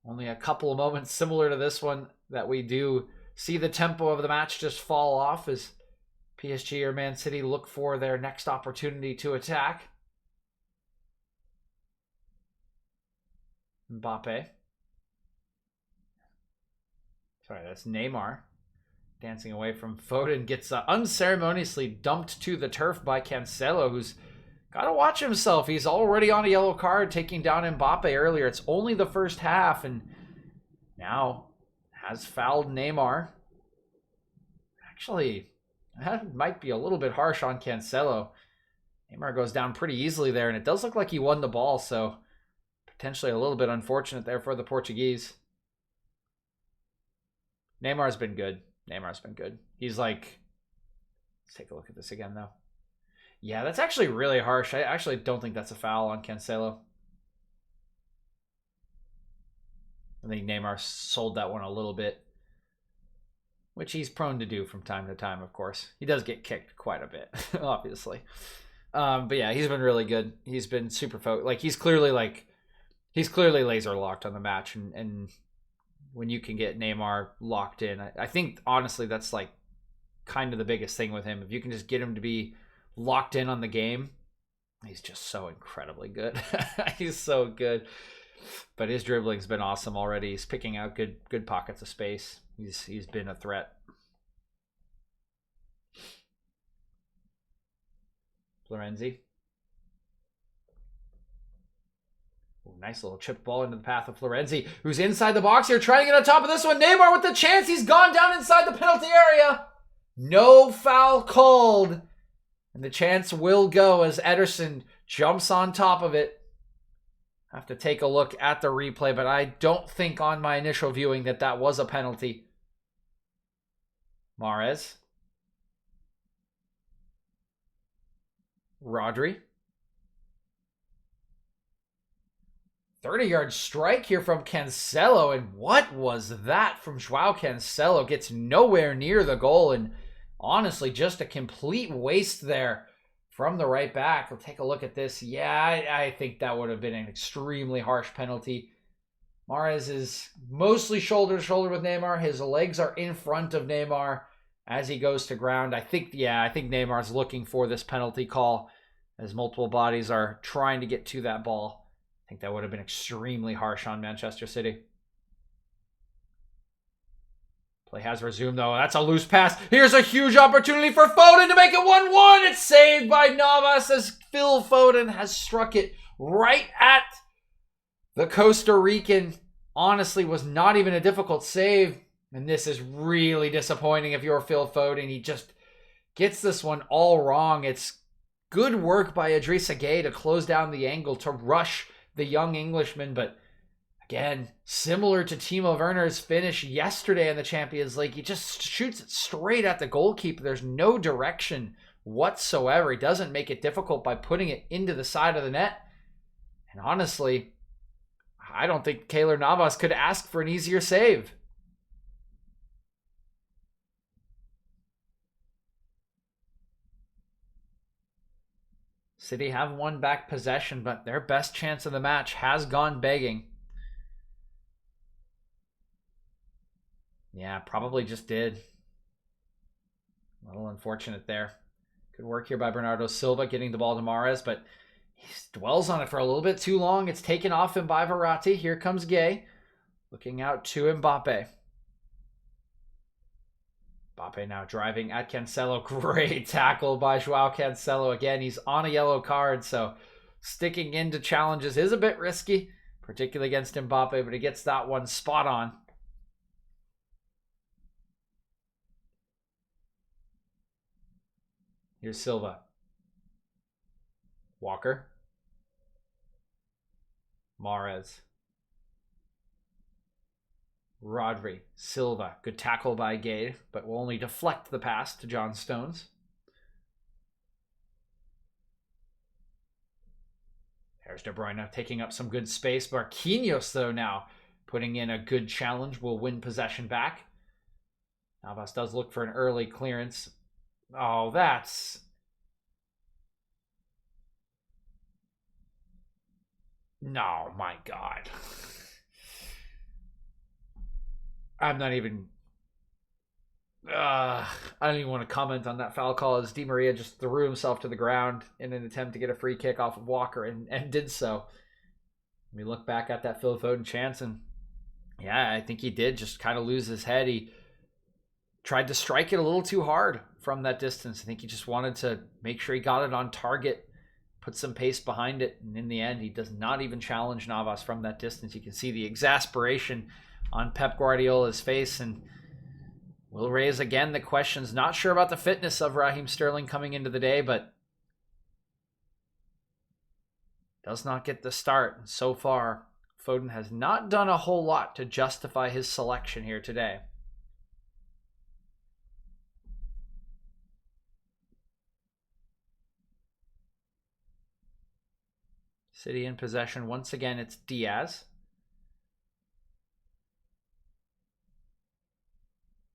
Only a couple of moments similar to this one that we do see the tempo of the match just fall off as PSG or Man City look for their next opportunity to attack. Mbappe. Sorry, that's Neymar. Dancing away from Foden. Gets unceremoniously dumped to the turf by Cancelo, who's got to watch himself. He's already on a yellow card, taking down Mbappe earlier. It's only the first half, and now has fouled Neymar. Actually, that might be a little bit harsh on Cancelo. Neymar goes down pretty easily there, and it does look like he won the ball, so potentially a little bit unfortunate there for the Portuguese. Neymar's been good. Neymar's been good. He's like... Let's take a look at this again, though. Yeah, that's actually really harsh. I actually don't think that's a foul on Cancelo. I think Neymar sold that one a little bit, which he's prone to do from time to time, of course. He does get kicked quite a bit, obviously. But yeah, he's been really good. He's been super focused. He's clearly laser locked on the match, and when you can get Neymar locked in, I think honestly that's like kind of the biggest thing with him. If you can just get him to be locked in on the game, he's just so incredibly good. He's so good. But his dribbling's been awesome already. He's picking out good pockets of space. He's been a threat. Florenzi. Ooh, nice little chip ball into the path of Florenzi, who's inside the box here, trying to get on top of this one. Neymar with the chance. He's gone down inside the penalty area. No foul called. And the chance will go as Ederson jumps on top of it. Have to take a look at the replay, but I don't think on my initial viewing that was a penalty. Mahrez. Rodri. 30-yard strike here from Cancelo, and what was that from Joao Cancelo? Gets nowhere near the goal, and honestly, just a complete waste there from the right back. We'll take a look at this. Yeah, I think that would have been an extremely harsh penalty. Mahrez is mostly shoulder to shoulder with Neymar. His legs are in front of Neymar as he goes to ground. I think Neymar's looking for this penalty call as multiple bodies are trying to get to that ball. I think that would have been extremely harsh on Manchester City. Play has resumed, though. That's a loose pass. Here's a huge opportunity for Foden to make it 1-1. It's saved by Navas as Phil Foden has struck it right at the Costa Rican. Honestly, was not even a difficult save. And this is really disappointing if you're Phil Foden. He just gets this one all wrong. It's good work by Idrissa Gueye to close down the angle to rush the young Englishman, but again, similar to Timo Werner's finish yesterday in the Champions League, he just shoots it straight at the goalkeeper. There's no direction whatsoever. He doesn't make it difficult by putting it into the side of the net. And honestly, I don't think Keylor Navas could ask for an easier save. City have won back possession, but their best chance of the match has gone begging. Yeah, probably just did. A little unfortunate there. Good work here by Bernardo Silva getting the ball to Mahrez, but he dwells on it for a little bit too long. It's taken off him by Verratti. Here comes Gueye. Looking out to Mbappe. Mbappe now driving at Cancelo. Great tackle by Joao Cancelo. Again, he's on a yellow card, so sticking into challenges is a bit risky, particularly against Mbappe, but he gets that one spot on. Here's Silva. Walker. Mahrez. Rodri. Silva. Good tackle by Gueye, but will only deflect the pass to John Stones. There's De Bruyne taking up some good space. Marquinhos, though, now putting in a good challenge, will win possession back. Navas does look for an early clearance. Oh, that's... No, my God. I'm not even... I don't even want to comment on that foul call as Di Maria just threw himself to the ground in an attempt to get a free kick off of Walker and did so. We look back at that Phil Foden chance and yeah, I think he did just kind of lose his head. He tried to strike it a little too hard from that distance. I think he just wanted to make sure he got it on target, put some pace behind it, and in the end, he does not even challenge Navas from that distance. You can see the exasperation on Pep Guardiola's face, and we'll raise again the questions. Not sure about the fitness of Raheem Sterling coming into the day, but does not get the start. And so far, Foden has not done a whole lot to justify his selection here today. City in possession. Once again, it's Diaz.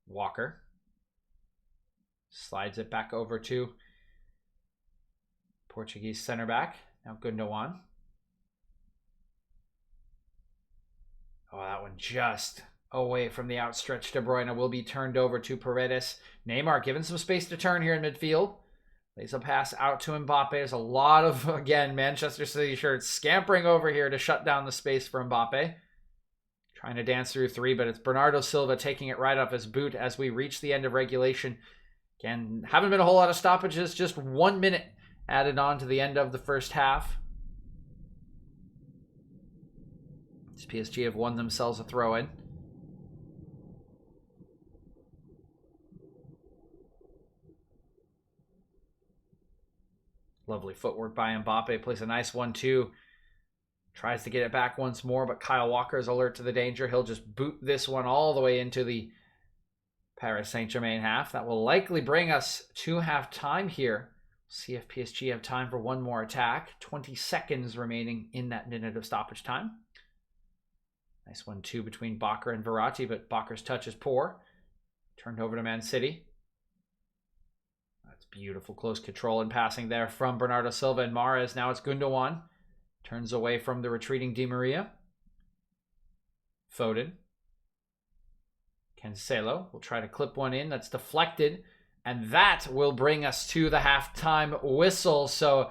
Walker. Slides it back over to Portuguese center back. Now Gundogan. Oh, that one just away from the outstretched De Bruyne. Will be turned over to Paredes. Neymar given some space to turn here in midfield. Lays a pass out to Mbappe. There's a lot of, again, Manchester City shirts scampering over here to shut down the space for Mbappe. Trying to dance through three, but it's Bernardo Silva taking it right off his boot as we reach the end of regulation. Again, haven't been a whole lot of stoppages. Just 1 minute added on to the end of the first half. PSG have won themselves a throw-in. Lovely footwork by Mbappe. Plays a nice 1-2. Tries to get it back once more, but Kyle Walker is alert to the danger. He'll just boot this one all the way into the Paris Saint-Germain half. That will likely bring us to half-time here. See if PSG have time for one more attack. 20 seconds remaining in that minute of stoppage time. Nice 1-2 between Bakker and Verratti, but Bakker's touch is poor. Turned over to Man City. That's beautiful close control and passing there from Bernardo Silva and Mahrez. Now it's Gundogan. Turns away from the retreating Di Maria. Foden. Cancelo will try to clip one in. That's deflected. And that will bring us to the halftime whistle. So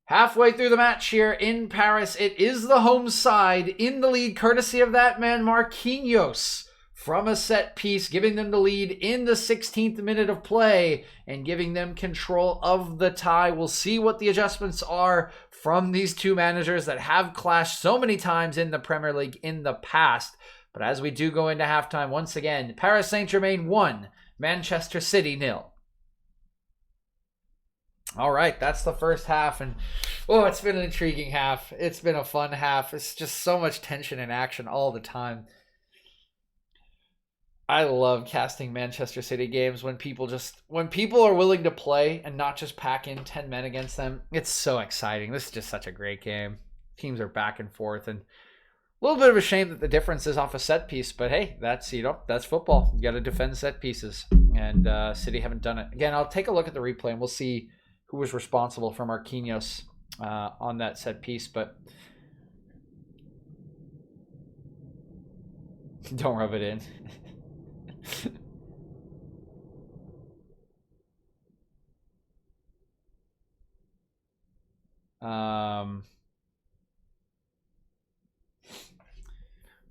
halfway through the match here in Paris, it is the home side in the lead, courtesy of that man Marquinhos from a set piece, giving them the lead in the 16th minute of play and giving them control of the tie. We'll see what the adjustments are from these two managers that have clashed so many times in the Premier League in the past. But as we do go into halftime, once again, Paris Saint-Germain 1, Manchester City 0. All right, that's the first half, and it's been an intriguing half. It's been a fun half. It's just so much tension and action all the time. I love casting Manchester City games when people are willing to play and not just pack in 10 men against them. It's so exciting. This is just such a great game. Teams are back and forth, and a little bit of a shame that the difference is off a set piece, but hey, that's football. You got to defend set pieces, and City haven't done it. Again, I'll take a look at the replay, and we'll see who was responsible for Marquinhos on that set piece, but don't rub it in.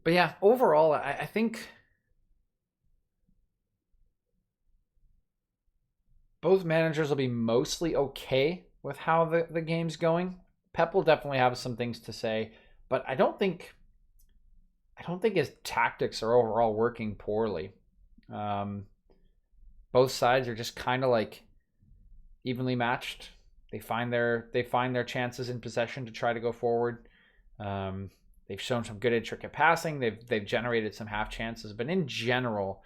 But yeah, overall, I think both managers will be mostly okay with how the game's going. Pep will definitely have some things to say, but I don't think his tactics are overall working poorly. Both sides are just kind of like evenly matched. They find their chances in possession to try to go forward. They've shown some good intricate passing. They've generated some half chances, but in general,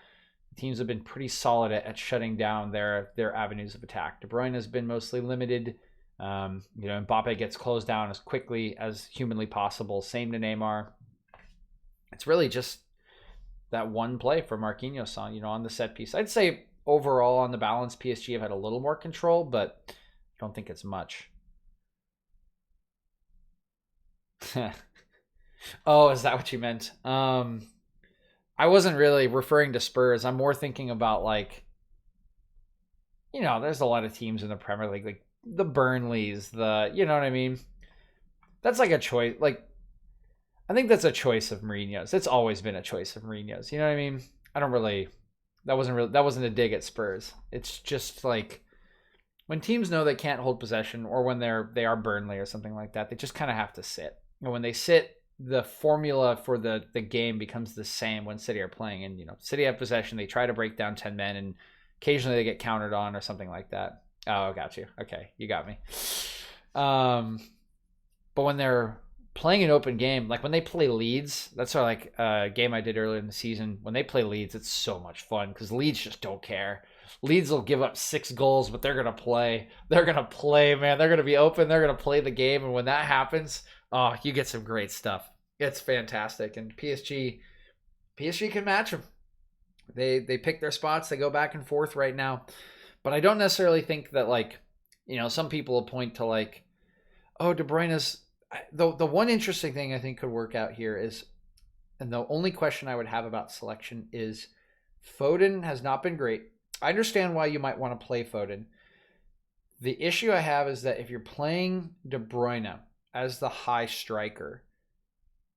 teams have been pretty solid at shutting down their avenues of attack. De Bruyne has been mostly limited. Mbappe gets closed down as quickly as humanly possible. Same to Neymar. It's really just that one play for Marquinhos on the set piece. I'd say overall on the balance, PSG have had a little more control, but I don't think it's much. Oh, is that what you meant? I wasn't really referring to Spurs. I'm more thinking about there's a lot of teams in the Premier League, like the Burnleys, you know what I mean? That's like a choice. Like, I think that's a choice of Mourinho's. It's always been a choice of Mourinho's. You know what I mean? That wasn't a dig at Spurs. It's just like when teams know they can't hold possession, or when they are Burnley or something like that, they just kind of have to sit. And when they sit, the formula for the game becomes the same when City are playing. And, City have possession. They try to break down 10 men, and occasionally they get countered on or something like that. Oh, got you. Okay, you got me. But when they're playing an open game, like when they play Leeds, that's a game I did earlier in the season. When they play Leeds, it's so much fun because Leeds just don't care. Leeds will give up 6 goals, but they're going to play. They're going to play, man. They're going to be open. They're going to play the game. And when that happens, you get some great stuff. It's fantastic. And PSG can match them. They pick their spots. They go back and forth right now. But I don't necessarily think that, some people will point to De Bruyne is... The one interesting thing I think could work out here is, and the only question I would have about selection is, Foden has not been great. I understand why you might want to play Foden. The issue I have is that if you're playing De Bruyne as the high striker,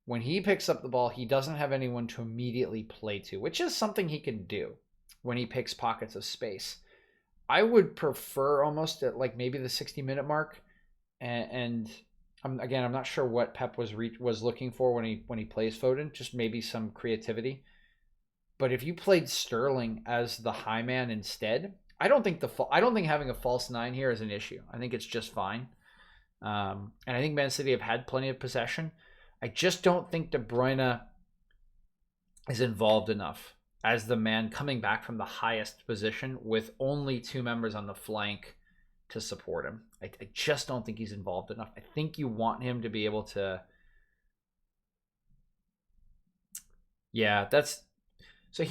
when he picks up the ball, he doesn't have anyone to immediately play to, which is something he can do when he picks pockets of space. I would prefer almost at maybe the 60-minute mark, and I'm not sure what Pep was looking for when he plays Foden, just maybe some creativity. But if you played Sterling as the high man instead, I don't think having a false 9 here is an issue. I think it's just fine. And I think Man City have had plenty of possession. I just don't think De Bruyne is involved enough as the man coming back from the highest position with only 2 members on the flank to support him. I just don't think he's involved enough. I think you want him to be able to... Yeah, that's... So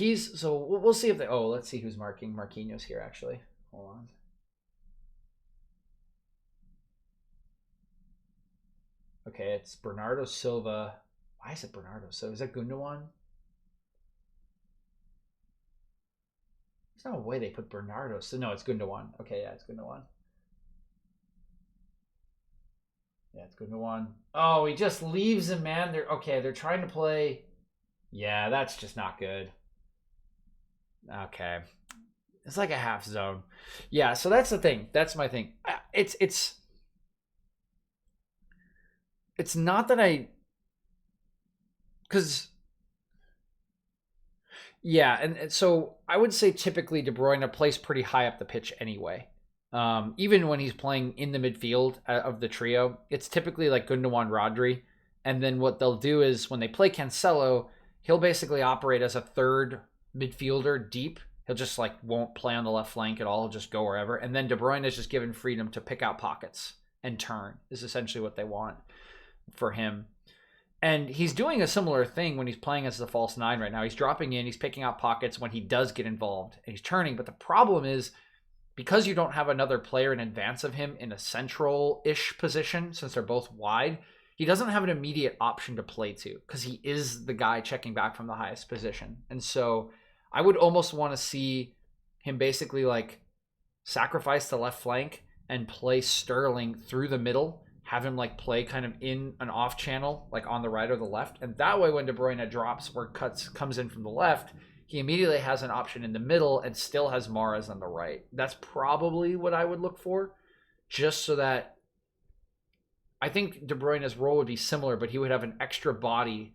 we'll see if they... Oh, let's see who's marking Marquinhos here, actually. Hold on. Okay, it's Bernardo Silva. Why is it Bernardo? So is that Gundogan? There's no way they put Bernardo. So no, it's Gundogan. Okay, yeah, it's Gundogan. Yeah, it's Gundogan. Oh, he just leaves him, man. They're trying to play. Yeah, that's just not good. Okay. It's like a half zone. Yeah, so that's the thing. That's my thing. It's not that I cuz yeah, and so I would say typically De Bruyne plays pretty high up the pitch anyway. Even when he's playing in the midfield of the trio, it's typically like Gundogan, Rodri, and then what they'll do is when they play Cancelo, he'll basically operate as a third midfielder deep. He'll just like won't play on the left flank at all, he'll just go wherever. And then De Bruyne is just given freedom to pick out pockets and turn. Is essentially what they want for him. And he's doing a similar thing when he's playing as the false nine right now. He's dropping in, he's picking out pockets when he does get involved, and he's turning. But the problem is because you don't have another player in advance of him in a central-ish position, since they're both wide, he doesn't have an immediate option to play to because he is the guy checking back from the highest position. And so I would almost want to see him basically like sacrifice the left flank and play Sterling through the middle, have him like play kind of in an off channel, like on the right or the left. And that way, when De Bruyne drops or comes in from the left, he immediately has an option in the middle and still has Mahrez on the right. That's probably what I would look for, just so that I think De Bruyne's role would be similar, but he would have an extra body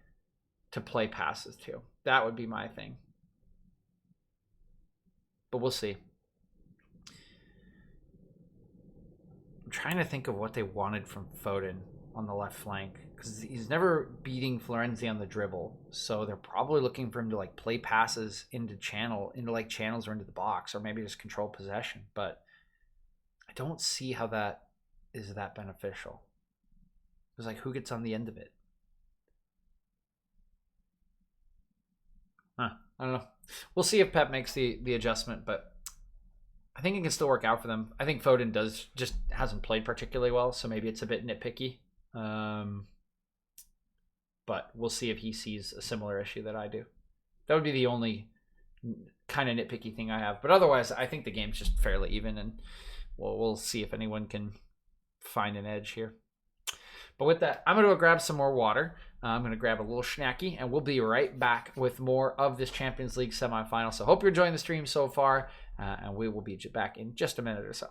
to play passes to. That would be my thing. But we'll see. I'm trying to think of what they wanted from Foden on the left flank because he's never beating Florenzi on the dribble, so they're probably looking for him to like play passes into like channels or into the box, or maybe just control possession. But I don't see how that is that beneficial. It's like who gets on the end of it? I don't know. We'll see if Pep makes the adjustment, but I think it can still work out for them. I think Foden just hasn't played particularly well, so maybe it's a bit nitpicky. But we'll see if he sees a similar issue that I do. That would be the only kind of nitpicky thing I have. But otherwise, I think the game's just fairly even, and we'll see if anyone can find an edge here. But with that, I'm going to go grab some more water. I'm going to grab a little snacky, and we'll be right back with more of this Champions League semifinal. So hope you're enjoying the stream so far, and we will be back in just a minute or so.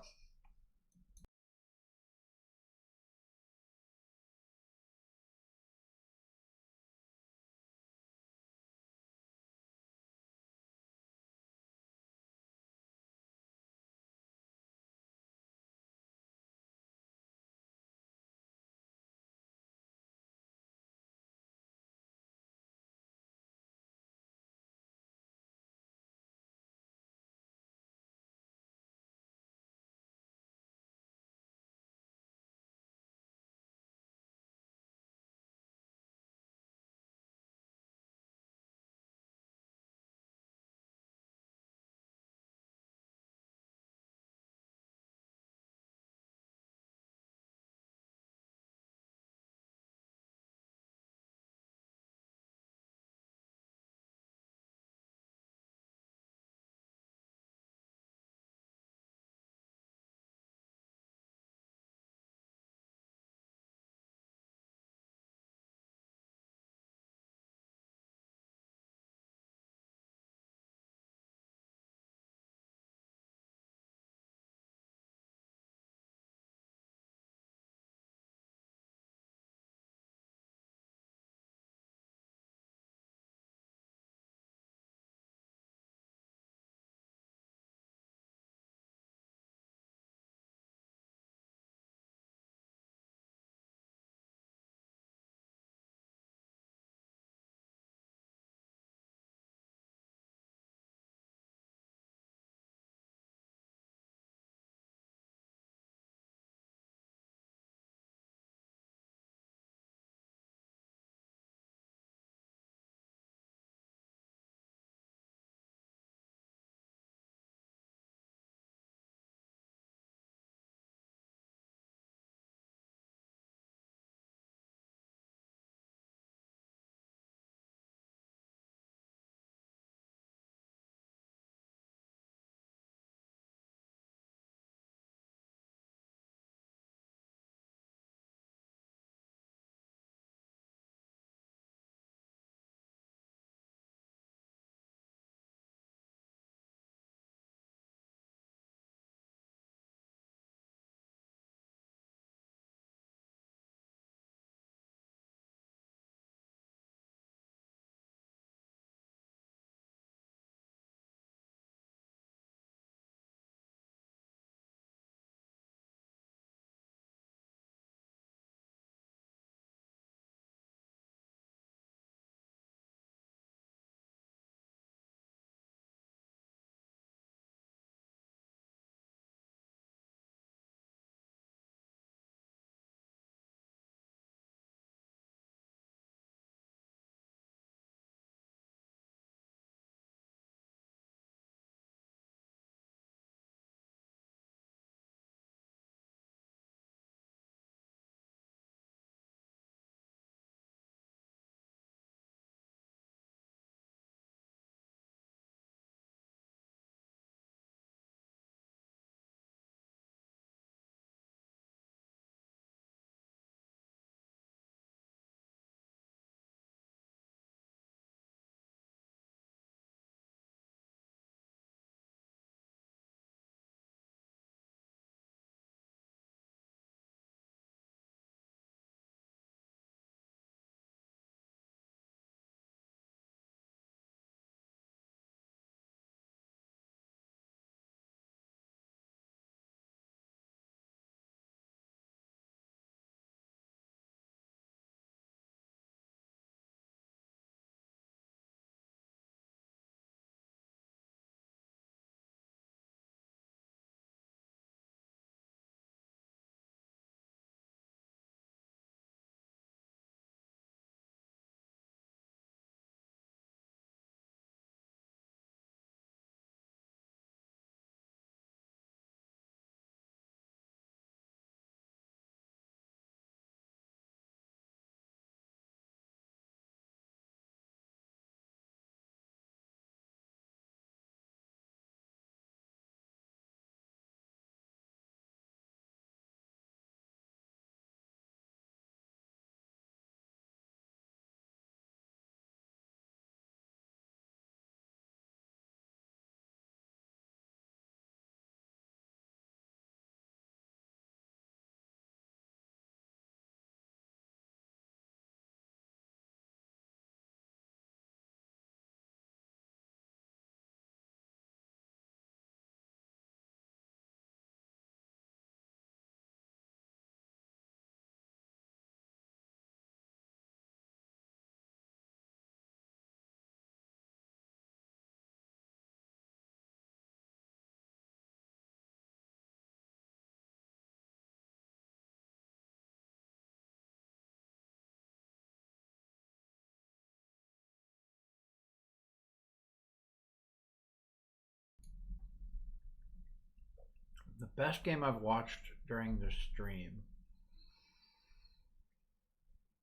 The best game I've watched during the stream.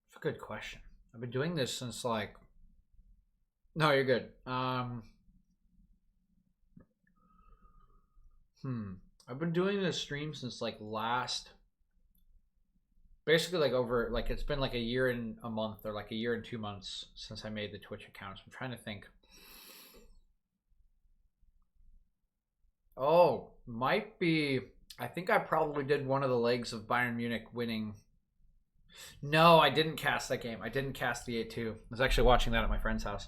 It's a good question. I've been doing this since like. No, you're good. I've been doing this stream since like last. Basically, like over like it's been like a year and a month or like a year and 2 months since I made the Twitch account. So I'm trying to think. Oh, might be. I think I probably did one of the legs of Bayern Munich winning. No, I didn't cast that game. I didn't cast the 8-2. I was actually watching that at my friend's house.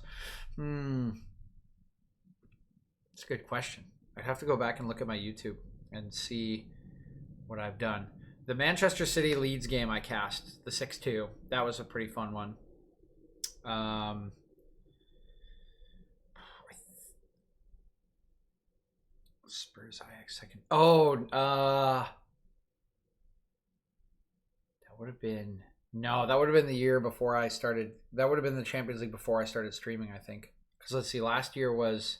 It's a good question. I'd have to go back and look at my YouTube and see what I've done. The Manchester City Leeds game I cast, the 6-2. That was a pretty fun one. Spurs Ajax second. Oh, that would have been that would have been the year before I started. That would have been the Champions League before I started streaming, I think. Because let's see, last year was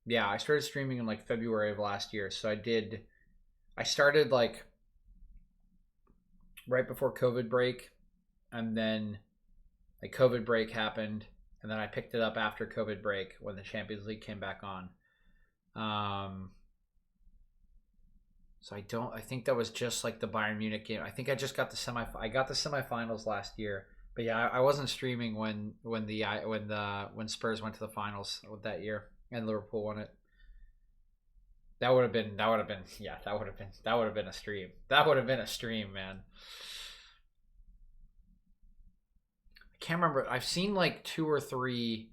I started streaming in like February of last year. So I started like right before COVID break, and then like COVID break happened, and then I picked it up after COVID break when the Champions League came back on. So I think that was just like the Bayern Munich game. I think I just got the semifinals last year. But yeah, I wasn't streaming when Spurs went to the finals that year and Liverpool won it. That would have been a stream. That would have been a stream, man. I can't remember. I've seen like 2 or 3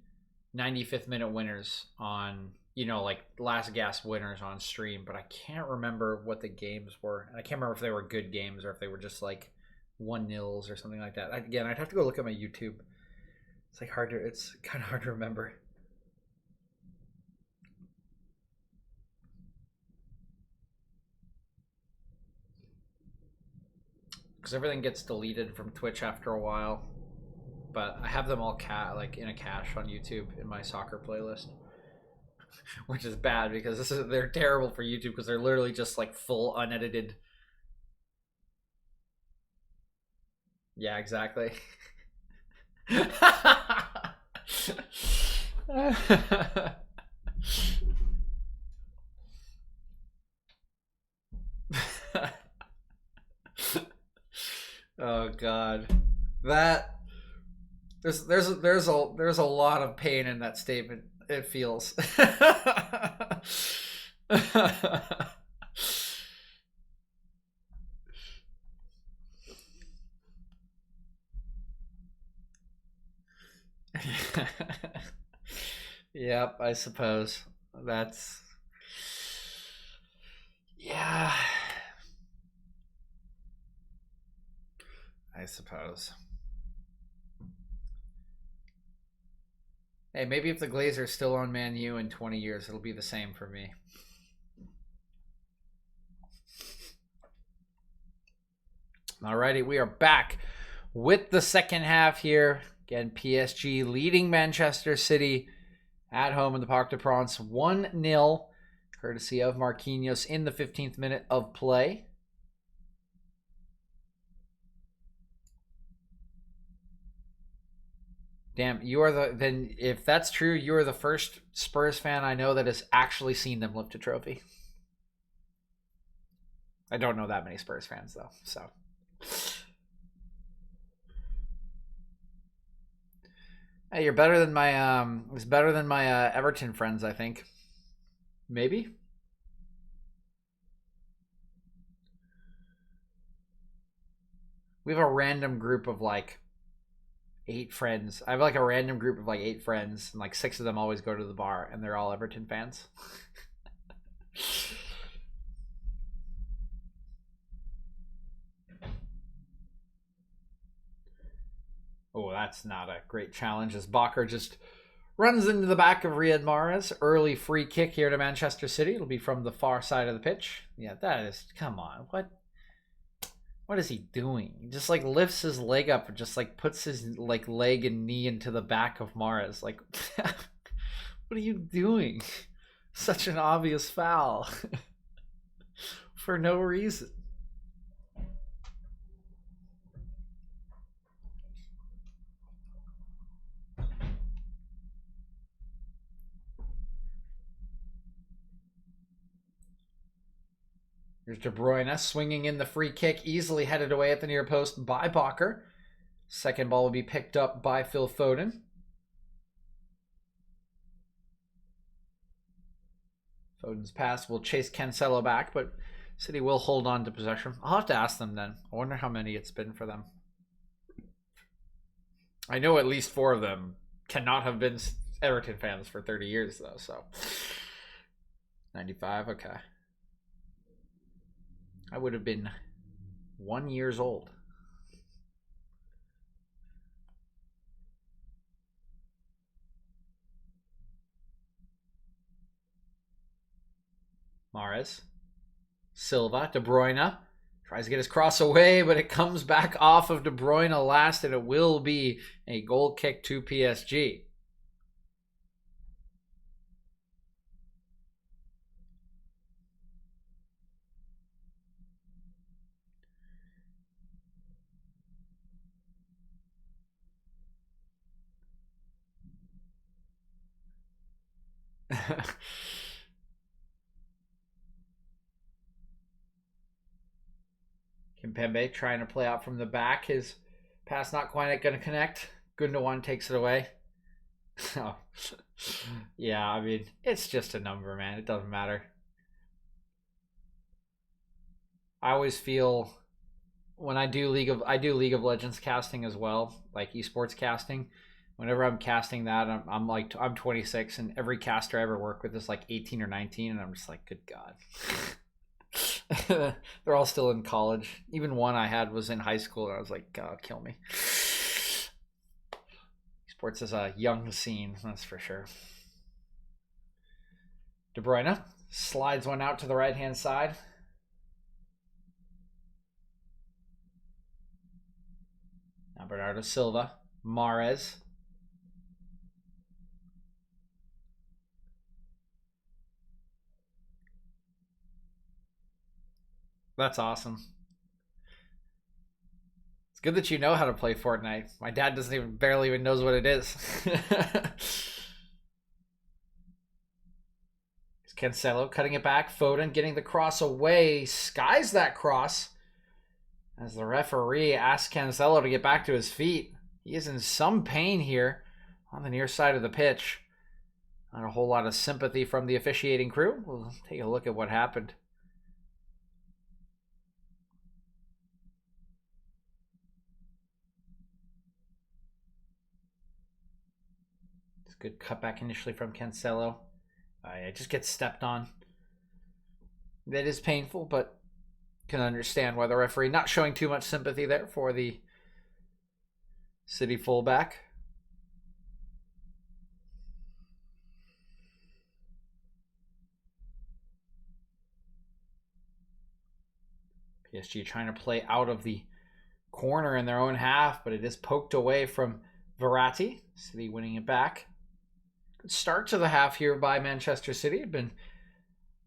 95th minute winners on, like last gasp winners on stream, but I can't remember what the games were. And I can't remember if they were good games or if they were just like 1-0s or something like that. Again, I'd have to go look at my YouTube. It's kind of hard to remember. Because everything gets deleted from Twitch after a while. But I have them all in a cache on YouTube in my soccer playlist. Which is bad because they're terrible for YouTube because they're literally just like full unedited. Yeah, exactly. Oh God, there's a lot of pain in that statement. It feels. Yep, I suppose that's. Yeah, I suppose. Hey, maybe if the Glazers still own Man U in 20 years, it'll be the same for me. Alrighty, we are back with the second half here. Again, PSG leading Manchester City at home in the Parc des Princes 1-0, courtesy of Marquinhos in the 15th minute of play. Damn, if that's true, you are the first Spurs fan I know that has actually seen them lift a trophy. I don't know that many Spurs fans though, so. Hey, you're better than my Everton friends, I think. Maybe. We have a random group of like 8 friends. I have like a random group of like 8 friends, and like 6 of them always go to the bar, and they're all Everton fans. Oh, that's not a great challenge as Bakker just runs into the back of Riyad Mahrez. Early free kick here to Manchester City. It'll be from the far side of the pitch. Yeah, that is, come on. What is he doing? He just like lifts his leg up and just like puts his like leg and knee into the back of Mahrez. Like, what are you doing? Such an obvious foul. For no reason. Here's De Bruyne swinging in the free kick, easily headed away at the near post by Bakker. Second ball will be picked up by Phil Foden. Foden's pass will chase Cancelo back, but City will hold on to possession. I'll have to ask them then. I wonder how many it's been for them. I know at least 4 of them cannot have been Everton fans for 30 years, though, so. 95, okay. I would have been 1 year old. Mahrez. Silva. De Bruyne. Tries to get his cross away, but it comes back off of De Bruyne last, and it will be a goal kick to PSG. Kimpembe trying to play out from the back. His pass not quite going to connect. Gundogan takes it away. Oh. Yeah, I mean, it's just a number, man. It doesn't matter. I always feel when I do League of Legends casting as well, like esports casting. Whenever I'm casting that, I'm 26, and every caster I ever work with is like 18 or 19, and I'm just like, good God. They're all still in college. Even one I had was in high school, and I was like, God, kill me. Sports is a young scene, that's for sure. De Bruyne slides one out to the right-hand side. Now Bernardo Silva. Mahrez. That's awesome. It's good that you know how to play Fortnite. My dad barely even knows what it is. Cancelo cutting it back. Foden getting the cross away. Skies that cross as the referee asks Cancelo to get back to his feet. He is in some pain here on the near side of the pitch. Not a whole lot of sympathy from the officiating crew. We'll take a look at what happened. It's a good cutback initially from Cancelo. It just gets stepped on. That is painful, but can understand why the referee not showing too much sympathy there for the City fullback. PSG trying to play out of the corner in their own half, but it is poked away from Verratti. City winning it back. Good start to the half here by Manchester City. Had been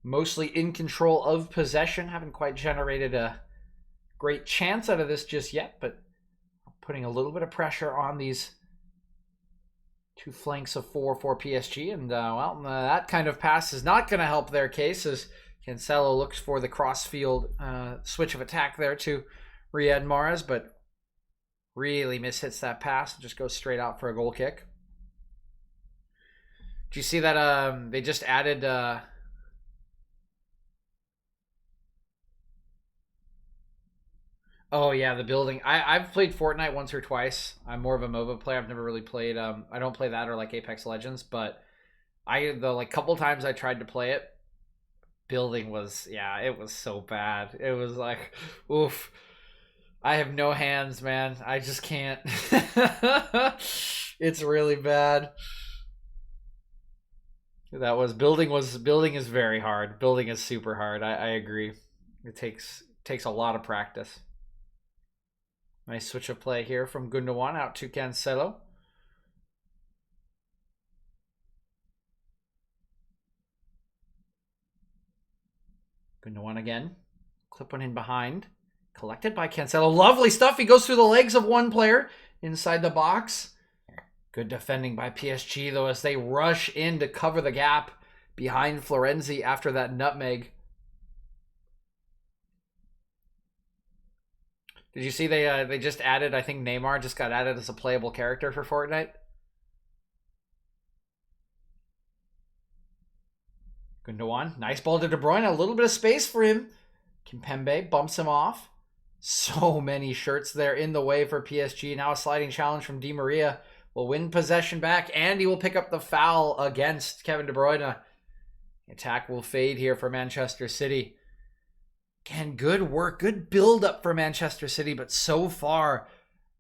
mostly in control of possession. Haven't quite generated a great chance out of this just yet, but putting a little bit of pressure on these 2 flanks of 4 for PSG. And, that kind of pass is not going to help their case as Cancelo looks for the cross-field switch of attack there to Riyad Mahrez, but really mishits that pass and just goes straight out for a goal kick. Do you see that they just added... Oh yeah, the building. I've played Fortnite once or twice. I'm more of a MOBA player. I've never really played. I don't play that or like Apex Legends, but the couple times I tried to play it, building was it was so bad. It was like, oof. I have no hands, man. I just can't. It's really bad. Building is very hard. Building is super hard. I agree. It takes a lot of practice. Nice switch of play here from Gundogan out to Cancelo. Gundogan again. Clip one in behind. Collected by Cancelo. Lovely stuff. He goes through the legs of one player inside the box. Good defending by PSG, though, as they rush in to cover the gap behind Florenzi after that nutmeg. Did you see they just added, I think Neymar just got added as a playable character for Fortnite? Gundogan, nice ball to De Bruyne, a little bit of space for him. Kimpembe bumps him off. So many shirts there in the way for PSG. Now a sliding challenge from Di Maria will win possession back, and he will pick up the foul against Kevin De Bruyne. The attack will fade here for Manchester City. Again, good work, good build-up for Manchester City, but so far,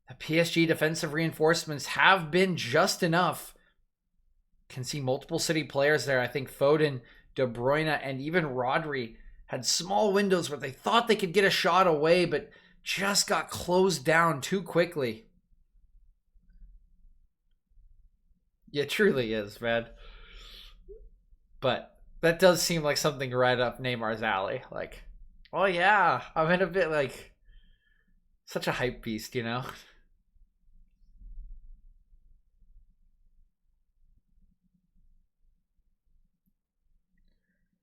the PSG defensive reinforcements have been just enough. Can see multiple City players there. I think Foden, De Bruyne, and even Rodri had small windows where they thought they could get a shot away, but just got closed down too quickly. Yeah, it truly is, man. But that does seem like something right up Neymar's alley. Like, oh yeah, I'm in a bit like such a hype beast, you know?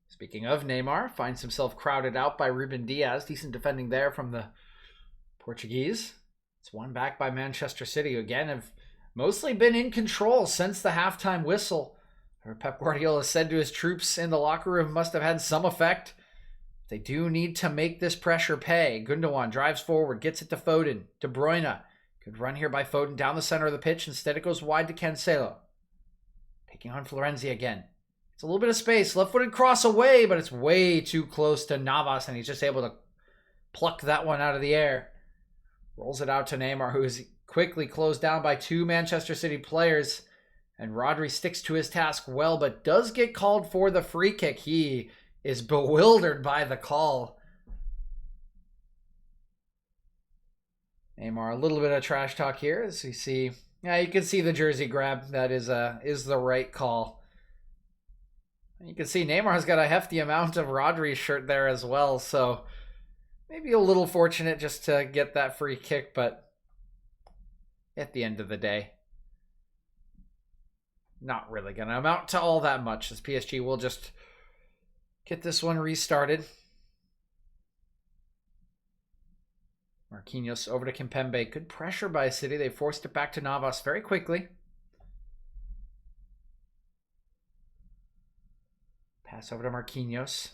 Speaking of Neymar, finds himself crowded out by Ruben Diaz. Decent defending there from the Portuguese. It's won back by Manchester City, who again have mostly been in control since the halftime whistle. Pep Guardiola said to his troops in the locker room must have had some effect. They do need to make this pressure pay. Gundogan drives forward, gets it to Foden. De Bruyne. Good run here by Foden down the center of the pitch. Instead it goes wide to Cancelo. Taking on Florenzi again. It's a little bit of space. Left-footed cross away, but it's way too close to Navas, and he's just able to pluck that one out of the air. Rolls it out to Neymar, who is quickly closed down by two Manchester City players. And Rodri sticks to his task well, but does get called for the free kick. He is bewildered by the call. Neymar, a little bit of trash talk here as you see. Yeah, you can see the jersey grab. That is the right call. You can see Neymar's got a hefty amount of Rodri's shirt there as well, so maybe a little fortunate just to get that free kick, but at the end of the day, not really going to amount to all that much, as PSG will just get this one restarted. Marquinhos over to Kimpembe. Good pressure by City. They forced it back to Navas very quickly. Pass over to Marquinhos.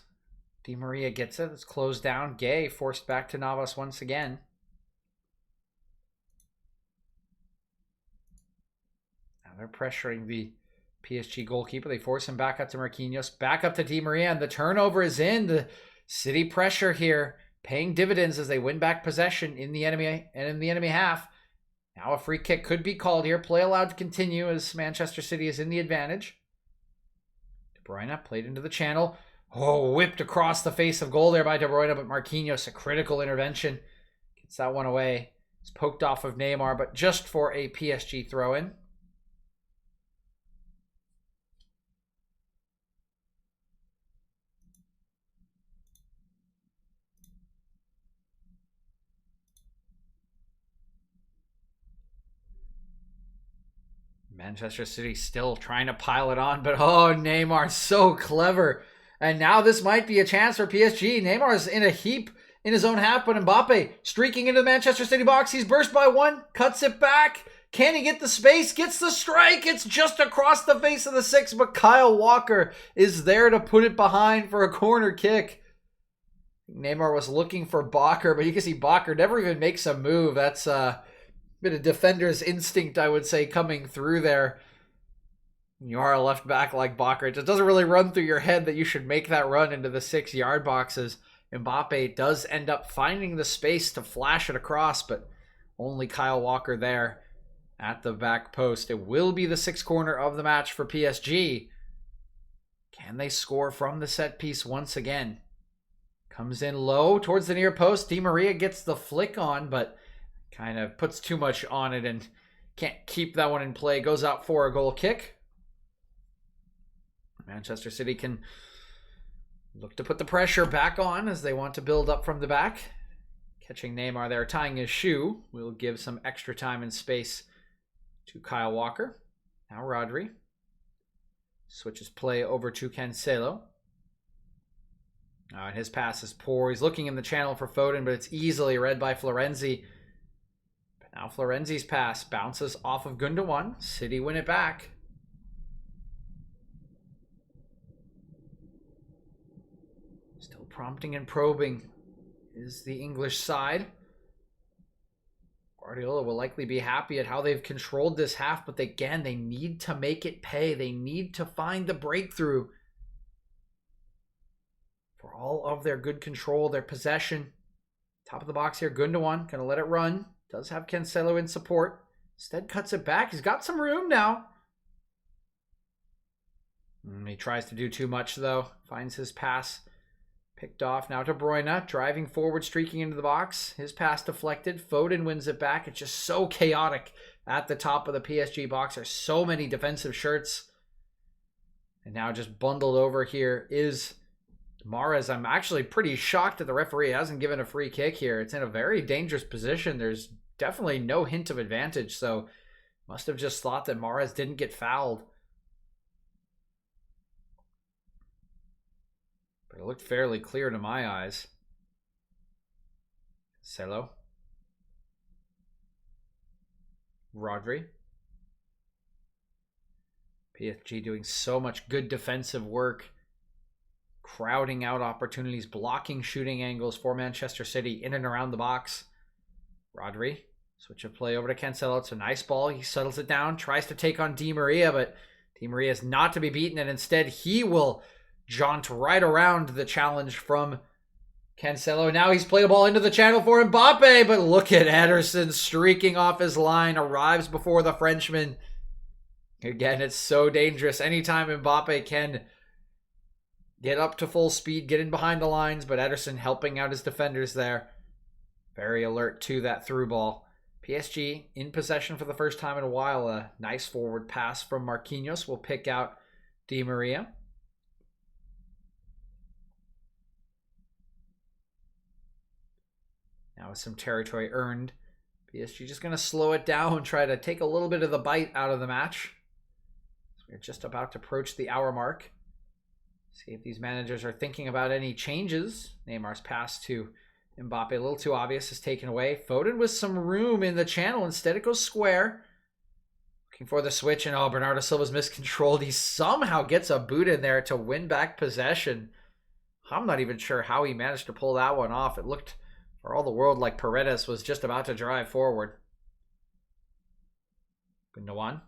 Di Maria gets it. It's closed down. Gay forced back to Navas once again. Now they're pressuring the PSG goalkeeper. They force him back up to Marquinhos. Back up to Di Maria, and the turnover is in. The City pressure here, paying dividends as they win back possession in the enemy half. Now a free kick could be called here. Play allowed to continue as Manchester City is in the advantage. De Bruyne played into the channel. Oh, whipped across the face of goal there by De Bruyne, but Marquinhos, a critical intervention. Gets that one away. It's poked off of Neymar, but just for a PSG throw-in. Manchester City still trying to pile it on, but oh, Neymar, so clever. And now this might be a chance for PSG. Neymar's in a heap in his own half, but Mbappe streaking into the Manchester City box. He's burst by one, cuts it back. Can he get the space? Gets the strike. It's just across the face of the six, but Kyle Walker is there to put it behind for a corner kick. Neymar was looking for Bakker, but you can see Bakker never even makes a move. That's bit of defender's instinct, I would say, coming through there. You are a left back like Bakker. It just doesn't really run through your head that you should make that run into the 6-yard boxes. Mbappe does end up finding the space to flash it across, but only Kyle Walker there at the back post. It will be the sixth corner of the match for PSG. Can they score from the set piece once again? Comes in low towards the near post. Di Maria gets the flick on, but kind of puts too much on it and can't keep that one in play. Goes out for a goal kick. Manchester City can Look to put the pressure back on as they want to build up from the back. Catching Neymar there, tying his shoe. Will give some extra time and space to Kyle Walker. Now Rodri. Switches play over to Cancelo. And his pass is poor. He's looking in the channel for Foden, but it's easily read by Florenzi. But now Florenzi's pass bounces off of Gundogan. City win it back. Still prompting and probing is the English side. Guardiola will likely be happy at how they've controlled this half, but again, they need to make it pay. They need to find the breakthrough. For all of their good control, their possession. Top of the box here, Gundogan, gonna let it run. Does have Cancelo in support. Instead cuts it back. He's got some room now. He tries to do too much though. Finds his pass picked off. Now De Bruyne, driving forward, streaking into the box. His pass deflected. Foden wins it back. It's just so chaotic at the top of the PSG box. There's so many defensive shirts. And now just bundled over here is Mahrez. I'm actually pretty shocked that the referee hasn't given a free kick here. It's in a very dangerous position. There's definitely no hint of advantage. So must have just thought that Mahrez didn't get fouled. But it looked fairly clear to my eyes. Cancelo. Rodri. PSG doing so much good defensive work. Crowding out opportunities, blocking shooting angles for Manchester City in and around the box. Rodri. Switch of play over to Cancelo. It's a nice ball. He settles it down. Tries to take on Di Maria, but Di Maria is not to be beaten. And instead, he will jaunt right around the challenge from Cancelo. Now he's played a ball into the channel for Mbappe, but look at Ederson streaking off his line, arrives before the Frenchman. Again, it's so dangerous. Anytime Mbappe can get up to full speed, get in behind the lines, but Ederson helping out his defenders there. Very alert to that through ball. PSG in possession for the first time in a while. A nice forward pass from Marquinhos will pick out Di Maria. Now with some territory earned, PSG just going to slow it down and try to take a little bit of the bite out of the match. So we're just about to approach the hour mark. See if these managers are thinking about any changes. Neymar's pass to Mbappe, a little too obvious, is taken away. Foden with some room in the channel. Instead it goes square. Looking for the switch, and Bernardo Silva's miscontrolled. He somehow gets a boot in there to win back possession. I'm not even sure how he managed to pull that one off. It looked for all the world like Paredes was just about to drive forward. Gundogan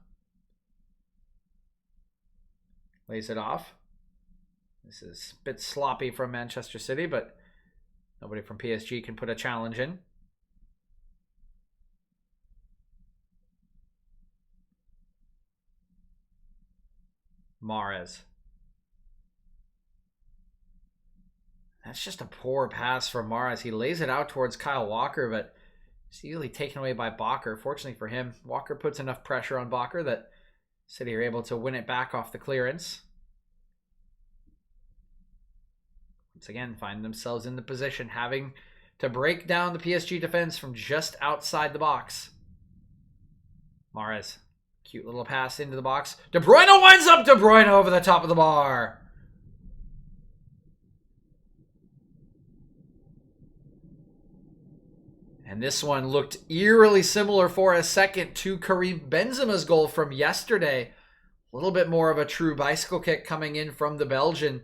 lays it off. This is a bit sloppy from Manchester City, but nobody from PSG can put a challenge in. Mahrez. That's just a poor pass from Mahrez. He lays it out towards Kyle Walker, but it's easily taken away by Bakker. Fortunately for him, Walker puts enough pressure on Bakker that City are able to win it back off the clearance. Once again, find themselves in the position having to break down the PSG defense from just outside the box. Mahrez, cute little pass into the box. De Bruyne winds up De Bruyne over the top of the bar. And this one looked eerily similar for a second to Karim Benzema's goal from yesterday. A little bit more of a true bicycle kick coming in from the Belgian.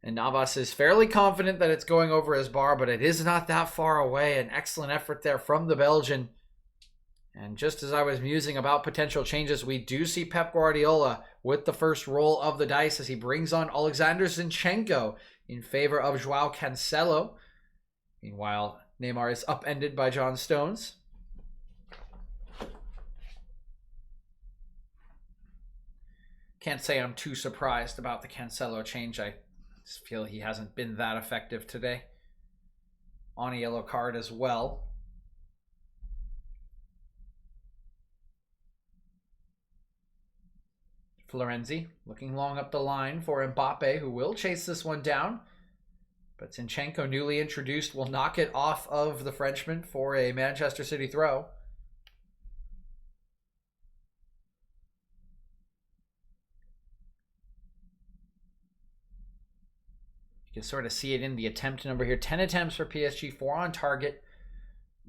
And Navas is fairly confident that it's going over his bar, but it is not that far away. An excellent effort there from the Belgian. And just as I was musing about potential changes, we do see Pep Guardiola with the first roll of the dice as he brings on Alexander Zinchenko in favor of Joao Cancelo. Meanwhile, Neymar is upended by John Stones. Can't say I'm too surprised about the Cancelo change. I just feel he hasn't been that effective today. On a yellow card as well. Florenzi looking long up the line for Mbappe, who will chase this one down. But Zinchenko, newly introduced, will knock it off of the Frenchman for a Manchester City throw. You can sort of see it in the attempt number here. 10 attempts for PSG, 4 on target.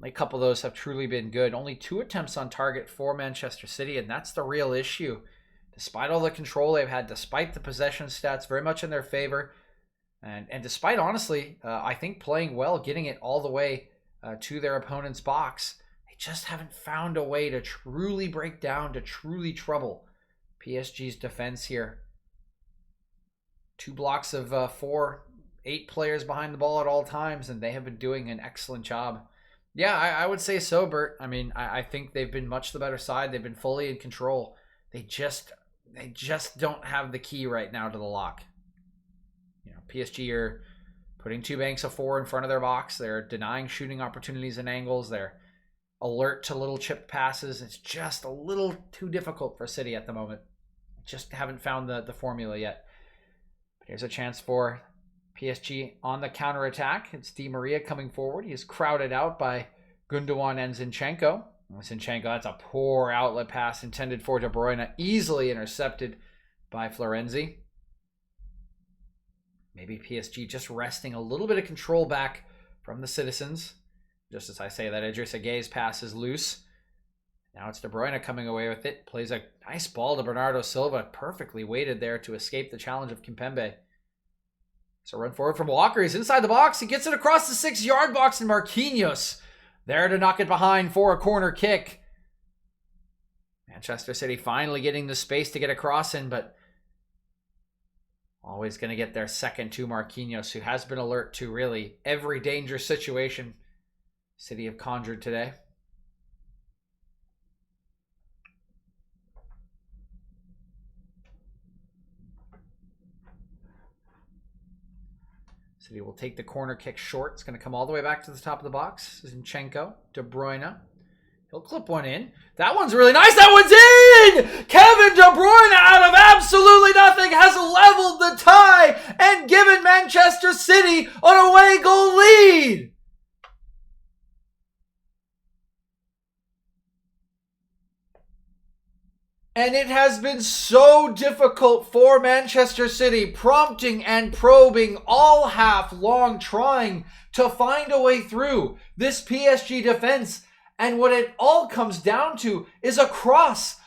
A couple of those have truly been good. Only 2 attempts on target for Manchester City, and that's the real issue. Despite all the control they've had, despite the possession stats very much in their favor, and despite, honestly, I think playing well, getting it all the way to their opponent's box, they just haven't found a way to truly break down, to truly trouble PSG's defense here. 2 blocks of 8 players behind the ball at all times, and they have been doing an excellent job. Yeah, I would say so, Bert. I mean, I think they've been much the better side. They've been fully in control. They just don't have the key right now to the lock. You know, PSG are putting 2 banks of 4 in front of their box. They're denying shooting opportunities and angles. They're alert to little chip passes. It's just a little too difficult for City at the moment. Just haven't found the formula yet. But here's a chance for PSG on the counterattack. It's Di Maria coming forward. He is crowded out by Gundogan and Zinchenko. Zinchenko, that's a poor outlet pass intended for De Bruyne, easily intercepted by Florenzi. Maybe PSG just resting a little bit of control back from the citizens. Just as I say that, Idrissa Gueye's pass is loose. Now it's De Bruyne coming away with it. Plays a nice ball to Bernardo Silva. Perfectly weighted there to escape the challenge of Kimpembe. So run forward from Walker. He's inside the box. He gets it across the 6-yard box, and Marquinhos there to knock it behind for a corner kick. Manchester City finally getting the space to get across in, but always going to get their second to Marquinhos, who has been alert to really every dangerous situation City have conjured today. City will take the corner kick short. It's going to come all the way back to the top of the box. Zinchenko, De Bruyne. He'll clip one in. That one's really nice. That one's in! Kevin De Bruyne, out of absolutely nothing, has leveled the tie and given Manchester City an away goal lead. And it has been so difficult for Manchester City, prompting and probing all half long, trying to find a way through this PSG defense. And what it all comes down to is a cross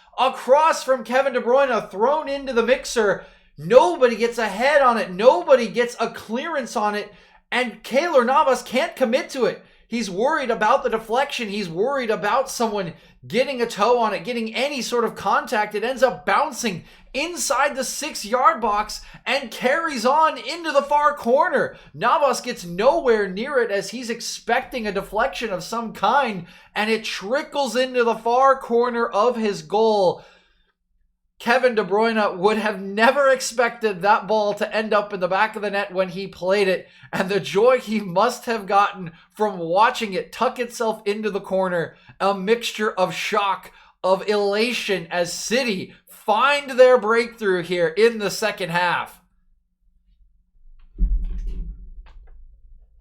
from Kevin De Bruyne thrown into the mixer. Nobody gets a head on it. Nobody gets a clearance on it. And Keylor Navas can't commit to it. He's worried about the deflection. He's worried about someone getting a toe on it, getting any sort of contact. It ends up bouncing inside the 6-yard box and carries on into the far corner. Navas gets nowhere near it as he's expecting a deflection of some kind, and it trickles into the far corner of his goal. Kevin De Bruyne would have never expected that ball to end up in the back of the net when he played it, and the joy he must have gotten from watching it tuck itself into the corner, a mixture of shock, of elation as City find their breakthrough here in the second half.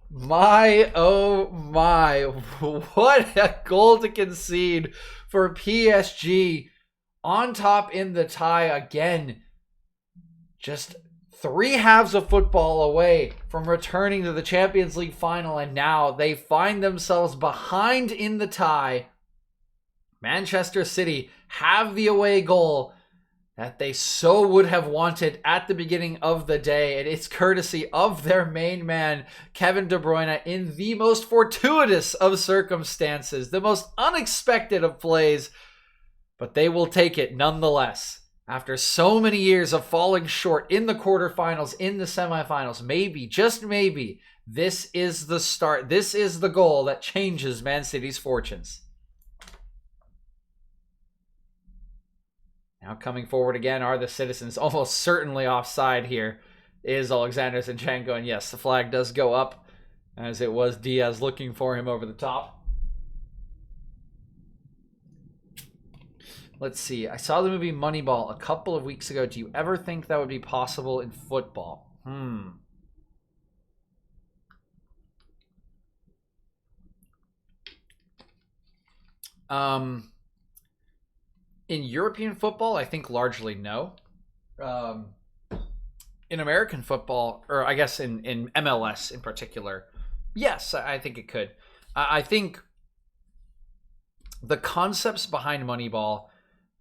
My, oh my, what a goal to concede for PSG. On top in the tie again. Just 3 halves of football away from returning to the Champions League final, and now they find themselves behind in the tie. Manchester City have the away goal that they so would have wanted at the beginning of the day, and it's courtesy of their main man, Kevin De Bruyne, in the most fortuitous of circumstances, the most unexpected of plays. But they will take it nonetheless. After so many years of falling short in the quarterfinals, in the semifinals, maybe, just maybe, this is the start. This is the goal that changes Man City's fortunes. Now coming forward again are the citizens. Almost certainly offside here is Alexander Zinchenko. And yes, the flag does go up as it was Diaz looking for him over the top. Let's see. I saw the movie Moneyball a couple of weeks ago. Do you ever think that would be possible in football? In European football, I think largely no. In American football, or I guess in MLS in particular, yes, I think it could. I think the concepts behind Moneyball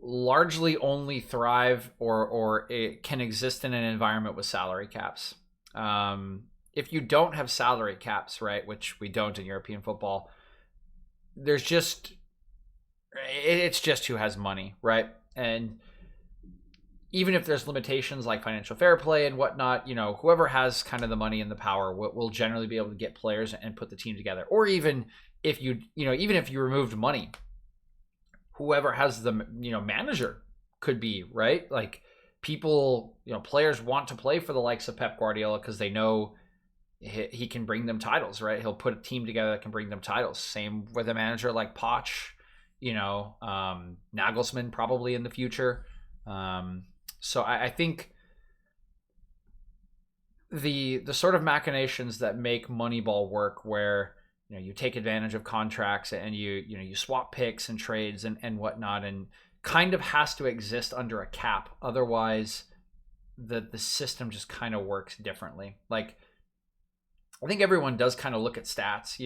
largely only thrive or it can exist in an environment with salary caps. If you don't have salary caps, right, which we don't in European football, it's just who has money, right? And even if there's limitations like financial fair play and whatnot, whoever has kind of the money and the power will generally be able to get players and put the team together. Or even if even if you removed money, whoever has the manager could be, right? Like people, players want to play for the likes of Pep Guardiola because they know he can bring them titles, right? He'll put a team together that can bring them titles. Same with a manager like Poch, Nagelsmann probably in the future. So I think the sort of machinations that make Moneyball work, where you take advantage of contracts and you swap picks and trades and whatnot, and kind of has to exist under a cap. Otherwise, the system just kind of works differently. Like I think everyone does kind of look at stats.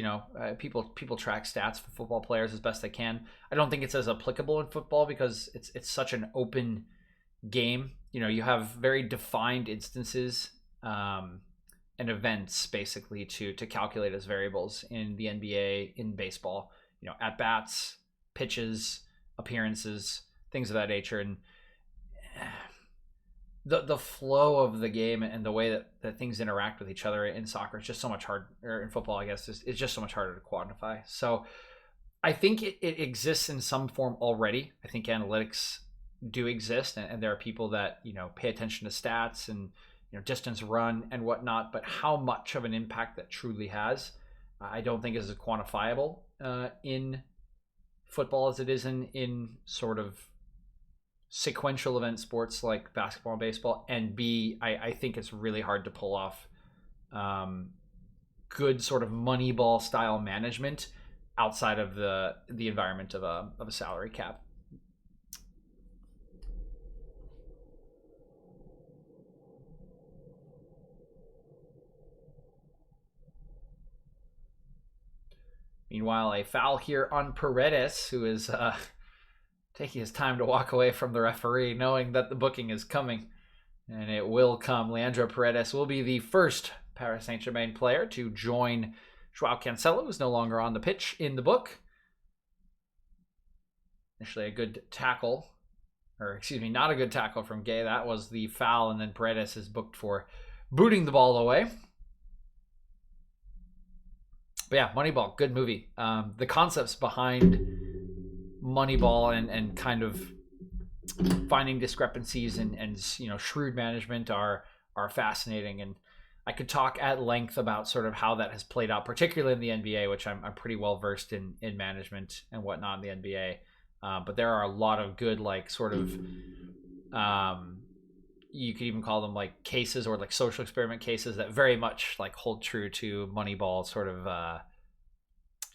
People track stats for football players as best they can. I don't think it's as applicable in football because it's such an open game. You have very defined instances and events basically to calculate as variables in the NBA, in baseball. At bats, pitches, appearances, things of that nature, and the flow of the game and the way that things interact with each other in soccer is just so much harder, or in football, I guess, it's just so much harder to quantify. So I think it exists in some form already. I think analytics do exist, and there are people that, pay attention to stats and, distance run and whatnot, but how much of an impact that truly has, I don't think is as quantifiable in football as it is in sort of sequential event sports like basketball and baseball. And B, I think it's really hard to pull off good sort of Moneyball style management outside of the environment of a salary cap. Meanwhile, a foul here on Paredes, who is taking his time to walk away from the referee, knowing that the booking is coming. And it will come. Leandro Paredes will be the first Paris Saint-Germain player to join Joao Cancelo, who's no longer on the pitch in the book. Initially a good tackle, or excuse me, not a good tackle from Gay. That was the foul, and then Paredes is booked for booting the ball away. But yeah, Moneyball, good movie. The concepts behind Moneyball and kind of finding discrepancies and shrewd management are fascinating. And I could talk at length about sort of how that has played out, particularly in the NBA, which I'm pretty well versed in management and whatnot in the NBA. But there are a lot of good, like, sort of, you could even call them like cases or like social experiment cases that very much like hold true to Moneyball sort of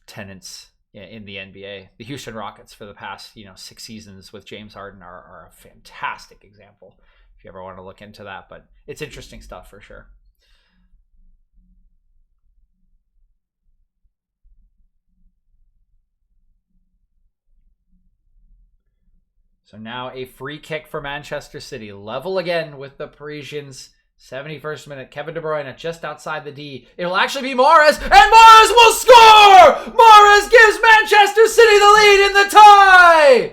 tenets in the NBA. The Houston Rockets for the past 6 seasons with James Harden are a fantastic example if you ever want to look into that. But it's interesting stuff for sure. So now a free kick for Manchester City. Level again with the Parisians. 71st minute. Kevin De Bruyne just outside the D. It'll actually be Mahrez, and Mahrez will score! Mahrez gives Manchester City the lead in the tie!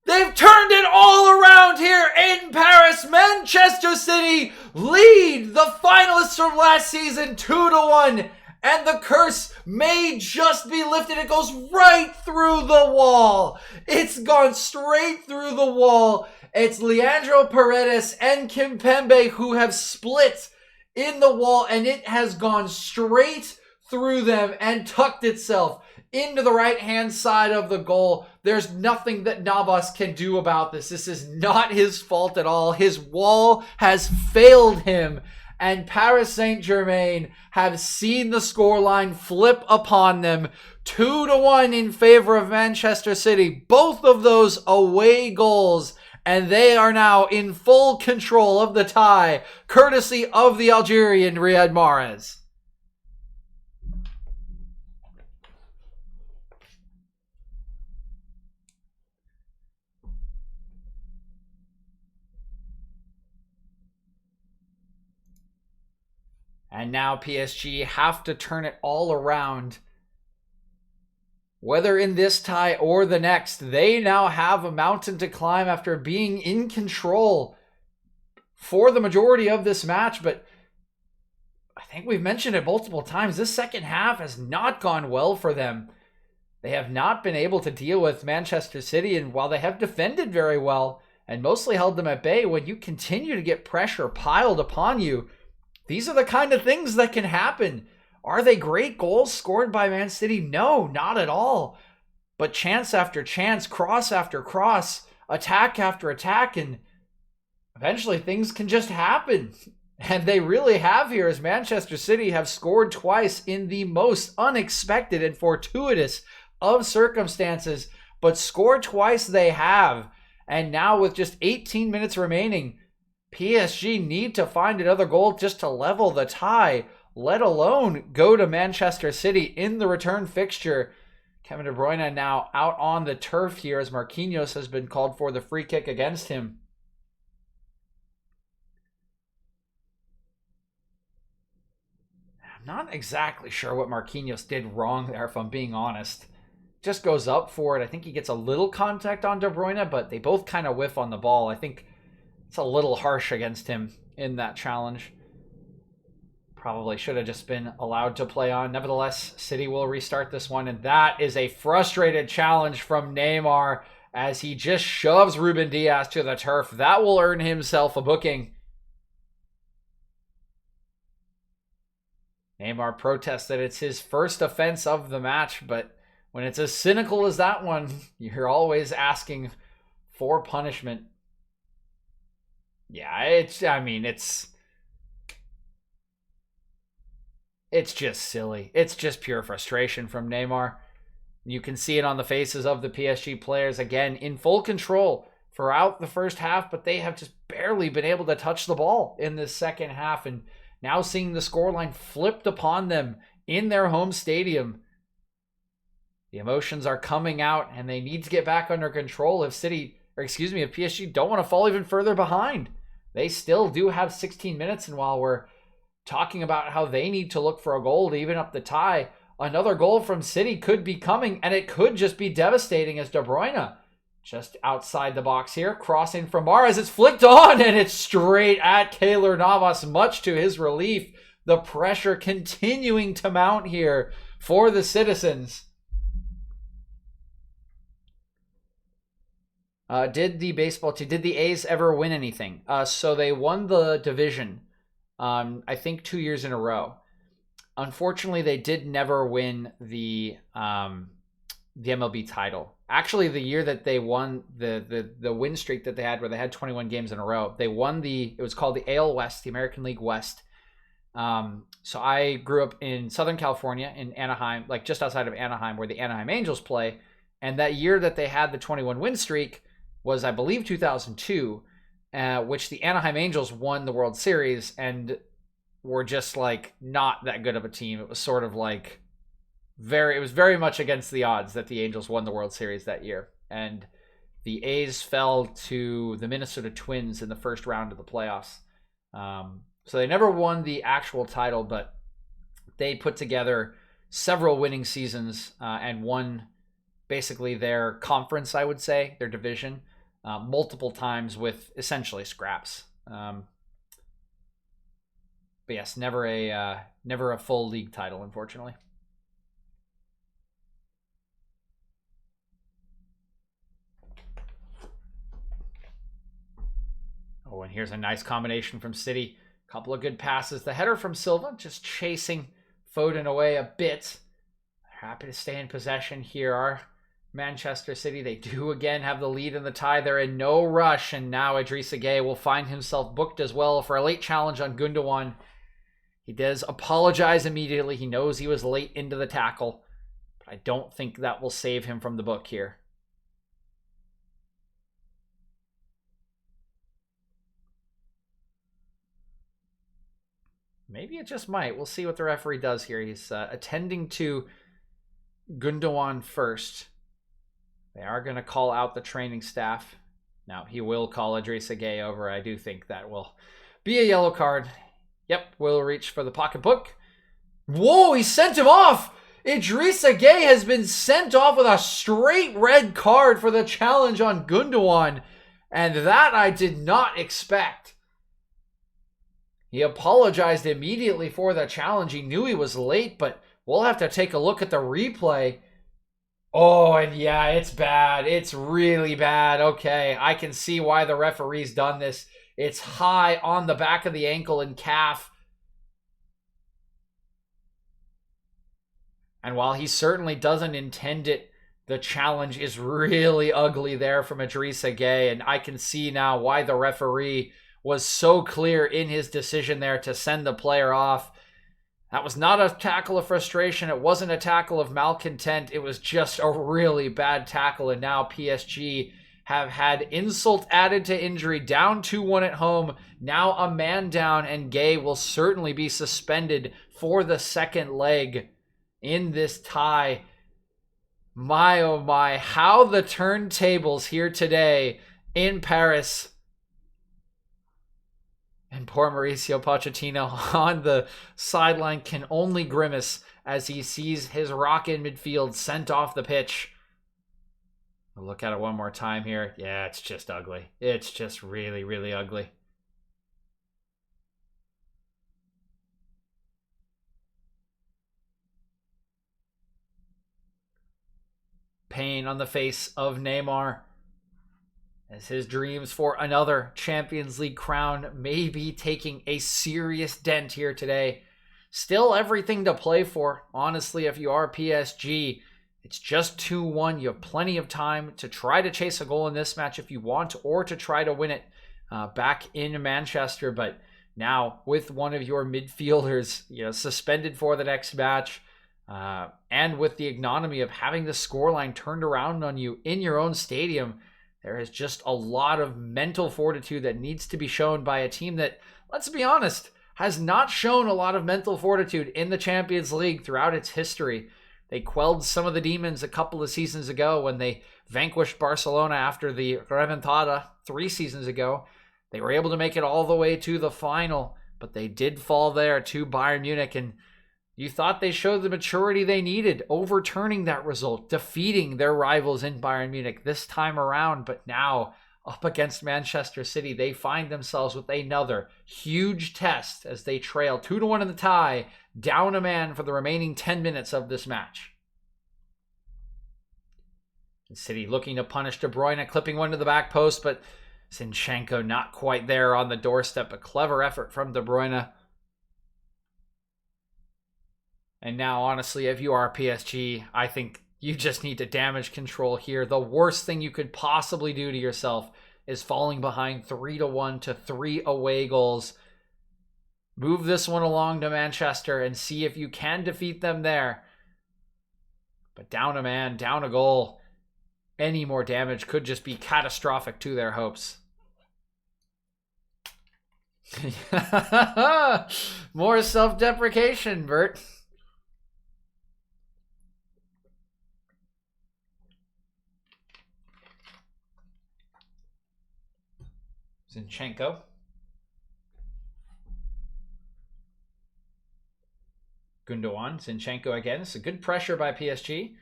They've turned it all around here in Paris. Manchester City lead the finalists from last season 2-1. And the curse may just be lifted. It goes right through the wall. It's gone straight through the wall. It's Leandro Paredes and Kimpembe who have split in the wall, and it has gone straight through them and tucked itself into the right-hand side of the goal. There's nothing that Navas can do about this. This is not his fault at all. His wall has failed him, and Paris Saint-Germain have seen the scoreline flip upon them. 2-1 in favor of Manchester City. Both of those away goals, and they are now in full control of the tie, courtesy of the Algerian Riyad Mahrez. And now PSG have to turn it all around. Whether in this tie or the next, they now have a mountain to climb after being in control for the majority of this match. But I think we've mentioned it multiple times. This second half has not gone well for them. They have not been able to deal with Manchester City. And while they have defended very well and mostly held them at bay, when you continue to get pressure piled upon you, these are the kind of things that can happen. Are they great goals scored by Man City? No, not at all. But chance after chance, cross after cross, attack after attack, and eventually things can just happen. And they really have here, as Manchester City have scored twice in the most unexpected and fortuitous of circumstances. But scored twice they have. And now with just 18 minutes remaining, PSG need to find another goal just to level the tie, let alone go to Manchester City in the return fixture. Kevin De Bruyne now out on the turf here as Marquinhos has been called for the free kick against him. I'm not exactly sure what Marquinhos did wrong there, if I'm being honest. Just goes up for it. I think he gets a little contact on De Bruyne, but they both kind of whiff on the ball. I think it's a little harsh against him in that challenge. Probably should have just been allowed to play on. Nevertheless, City will restart this one, and that is a frustrated challenge from Neymar as he just shoves Ruben Dias to the turf. That will earn himself a booking. Neymar protests that it's his first offense of the match, but when it's as cynical as that one, you're always asking for punishment. Yeah, it's just silly. It's just pure frustration from Neymar. You can see it on the faces of the PSG players, again, in full control throughout the first half, but they have just barely been able to touch the ball in this second half, and now seeing the scoreline flipped upon them in their home stadium. The emotions are coming out, and they need to get back under control if PSG don't want to fall even further behind. They still do have 16 minutes, and while we're talking about how they need to look for a goal to even up the tie, another goal from City could be coming, and it could just be devastating as De Bruyne, just outside the box here, crossing from Mahrez. It's flicked on, and it's straight at Keylor Navas, much to his relief. The pressure continuing to mount here for the citizens. Did the A's ever win anything? So they won the division, I think 2 years in a row. Unfortunately, they did never win the MLB title. Actually, the year that they won the win streak that they had, where they had 21 games in a row, they won it was called the AL West, the American League West. So I grew up in Southern California, in Anaheim, like just outside of Anaheim, where the Anaheim Angels play. And that year that they had the 21 win streak was, I believe, 2002, which the Anaheim Angels won the World Series and were just like not that good of a team. It was sort of like it was very much against the odds that the Angels won the World Series that year. And the A's fell to the Minnesota Twins in the first round of the playoffs. So they never won the actual title, but they put together several winning seasons and won basically their conference, I would say, their division, multiple times with essentially scraps. But yes, never a full league title, unfortunately. Oh, and here's a nice combination from City. A couple of good passes. The header from Silva just chasing Foden away a bit. happy to stay in possession here. Are Manchester City. They do again have the lead in the tie. They're in no rush, and now Idrissa Gueye will find himself booked as well for a late challenge on Gundogan. He does apologize immediately. He knows he was late into the tackle, but I don't think that will save him from the book here. Maybe it just might. We'll see what the referee does here. He's attending to Gundogan first. They are going to call out the training staff. Now, he will call Idrissa Gueye over. I do think that will be a yellow card. Yep, will reach for the pocketbook. Whoa, he sent him off! Idrissa Gueye has been sent off with a straight red card for the challenge on Gundogan. And that I did not expect. He apologized immediately for the challenge. He knew he was late, but we'll have to take a look at the replay. Oh, and yeah, it's bad. It's really bad. Okay, I can see why the referee's done this. It's high on the back of the ankle and calf. And while he certainly doesn't intend it, the challenge is really ugly there from Idrissa Gueye. And I can see now why the referee was so clear in his decision there to send the player off. That was not a tackle of frustration. It wasn't a tackle of malcontent. It was just a really bad tackle. And now PSG have had insult added to injury, down 2-1 at home. Now a man down, and Gueye will certainly be suspended for the second leg in this tie. My, oh my, how the turntables here today in Paris. And poor Mauricio Pochettino on the sideline can only grimace as he sees his rock in midfield sent off the pitch. We'll look at it one more time here. Yeah, it's just ugly. It's just really, really ugly. Pain on the face of Neymar, as his dreams for another Champions League crown may be taking a serious dent here today. Still everything to play for. Honestly, if you are PSG, it's just 2-1. You have plenty of time to try to chase a goal in this match if you want, or to try to win it back in Manchester. But now, with one of your midfielders suspended for the next match, and with the ignominy of having the scoreline turned around on you in your own stadium, there is just a lot of mental fortitude that needs to be shown by a team that, let's be honest, has not shown a lot of mental fortitude in the Champions League throughout its history. They quelled some of the demons a couple of seasons ago when they vanquished Barcelona after the remontada 3 seasons ago. They were able to make it all the way to the final, but they did fall there to Bayern Munich, and you thought they showed the maturity they needed, overturning that result, defeating their rivals in Bayern Munich this time around. But now, up against Manchester City, they find themselves with another huge test as they trail 2-1 in the tie, down a man for the remaining 10 minutes of this match. City looking to punish De Bruyne, clipping one to the back post, but Zinchenko not quite there on the doorstep. A clever effort from De Bruyne. And now, honestly, if you are PSG, I think you just need to damage control here. The worst thing you could possibly do to yourself is falling behind 3-1 to 3 away goals. Move this one along to Manchester and see if you can defeat them there. But down a man, down a goal. Any more damage could just be catastrophic to their hopes. More self-deprecation, Bert. Zinchenko. Gundogan. Zinchenko again. It's a good pressure by PSG.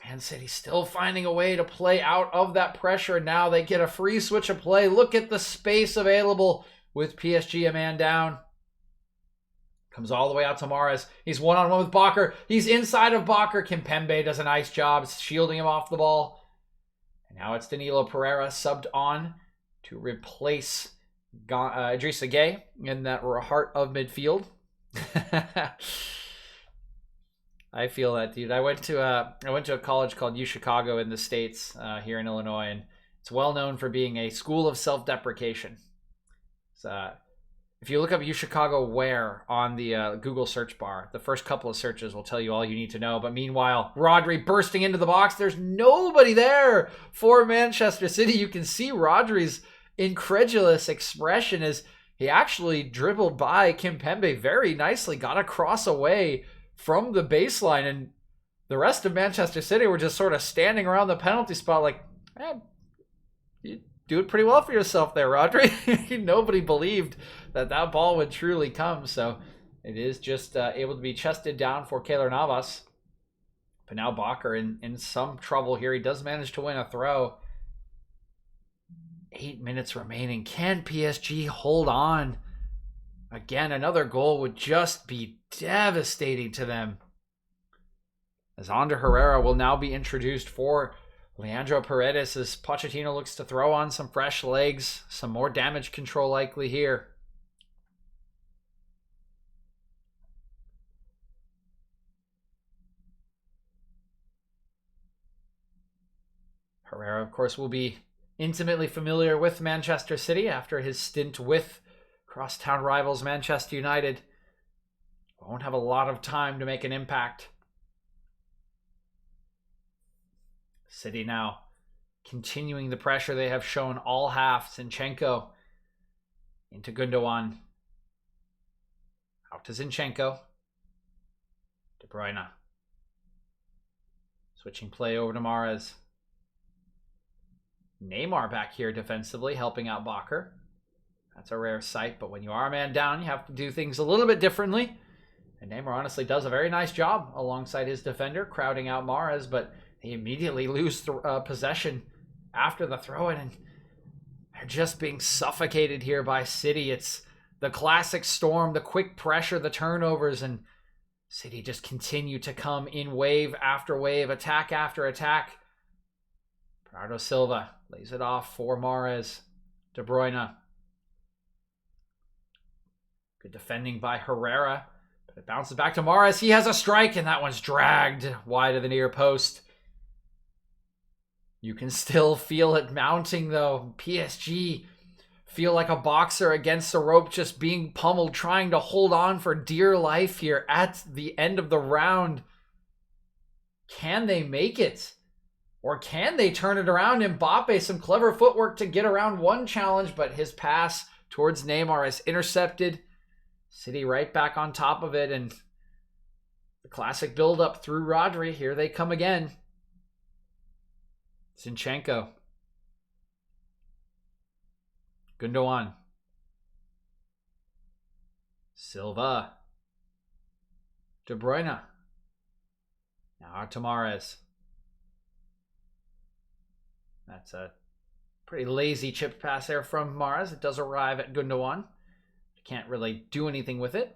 Man City still finding a way to play out of that pressure. Now they get a free switch of play. Look at the space available with PSG a man down. Comes all the way out to Mahrez. He's one-on-one with Bakker. He's inside of Bakker. Kimpembe does a nice job shielding him off the ball. And now it's Danilo Pereira subbed on to replace Idrissa Gueye in that heart of midfield. I feel that, dude. I went to a college called U Chicago in the States, here in Illinois, and it's well known for being a school of self-deprecation. So if you look up U Chicago where on the Google search bar, the first couple of searches will tell you all you need to know. But meanwhile, Rodri bursting into the box. There's nobody there for Manchester City. You can see Rodri's incredulous expression as he actually dribbled by Kimpembe very nicely, got a cross away from the baseline, and the rest of Manchester City were just sort of standing around the penalty spot like, man, you doing pretty well for yourself there, Rodri. Nobody believed that that ball would truly come, so it is just able to be chested down for Keylor Navas. But now Bakker in some trouble here. He does manage to win a throw. 8 minutes remaining. Can PSG hold on? Again, another goal would just be devastating to them. As Ander Herrera will now be introduced for Leandro Paredes as Pochettino looks to throw on some fresh legs. Some more damage control likely here. Herrera, of course, will be intimately familiar with Manchester City after his stint with crosstown rivals Manchester United. Won't have a lot of time to make an impact. City now continuing the pressure they have shown all half. Zinchenko into Gundogan. Out to Zinchenko. De Bruyne. Switching play over to Mahrez. Neymar back here defensively, helping out Bakker. That's a rare sight, but when you are a man down, you have to do things a little bit differently. And Neymar honestly does a very nice job alongside his defender, crowding out Mahrez, but they immediately lose possession after the throw-in, and they're just being suffocated here by City. It's the classic storm, the quick pressure, the turnovers, and City just continue to come in wave after wave, attack after attack. Bernardo Silva lays it off for Mahrez. De Bruyne. Good defending by Herrera. But it bounces back to Mahrez. He has a strike, and that one's dragged wide of the near post. You can still feel it mounting, though. PSG feel like a boxer against the rope, just being pummeled, trying to hold on for dear life here at the end of the round. Can they make it? Or can they turn it around? Mbappe, some clever footwork to get around one challenge, but his pass towards Neymar is intercepted. City right back on top of it, and the classic build-up through Rodri. Here they come again. Zinchenko. Gundogan. Silva. De Bruyne. Now to Mahrez. That's a pretty lazy chip pass there from Mahrez. It does arrive at Gundogan. Can't really do anything with it.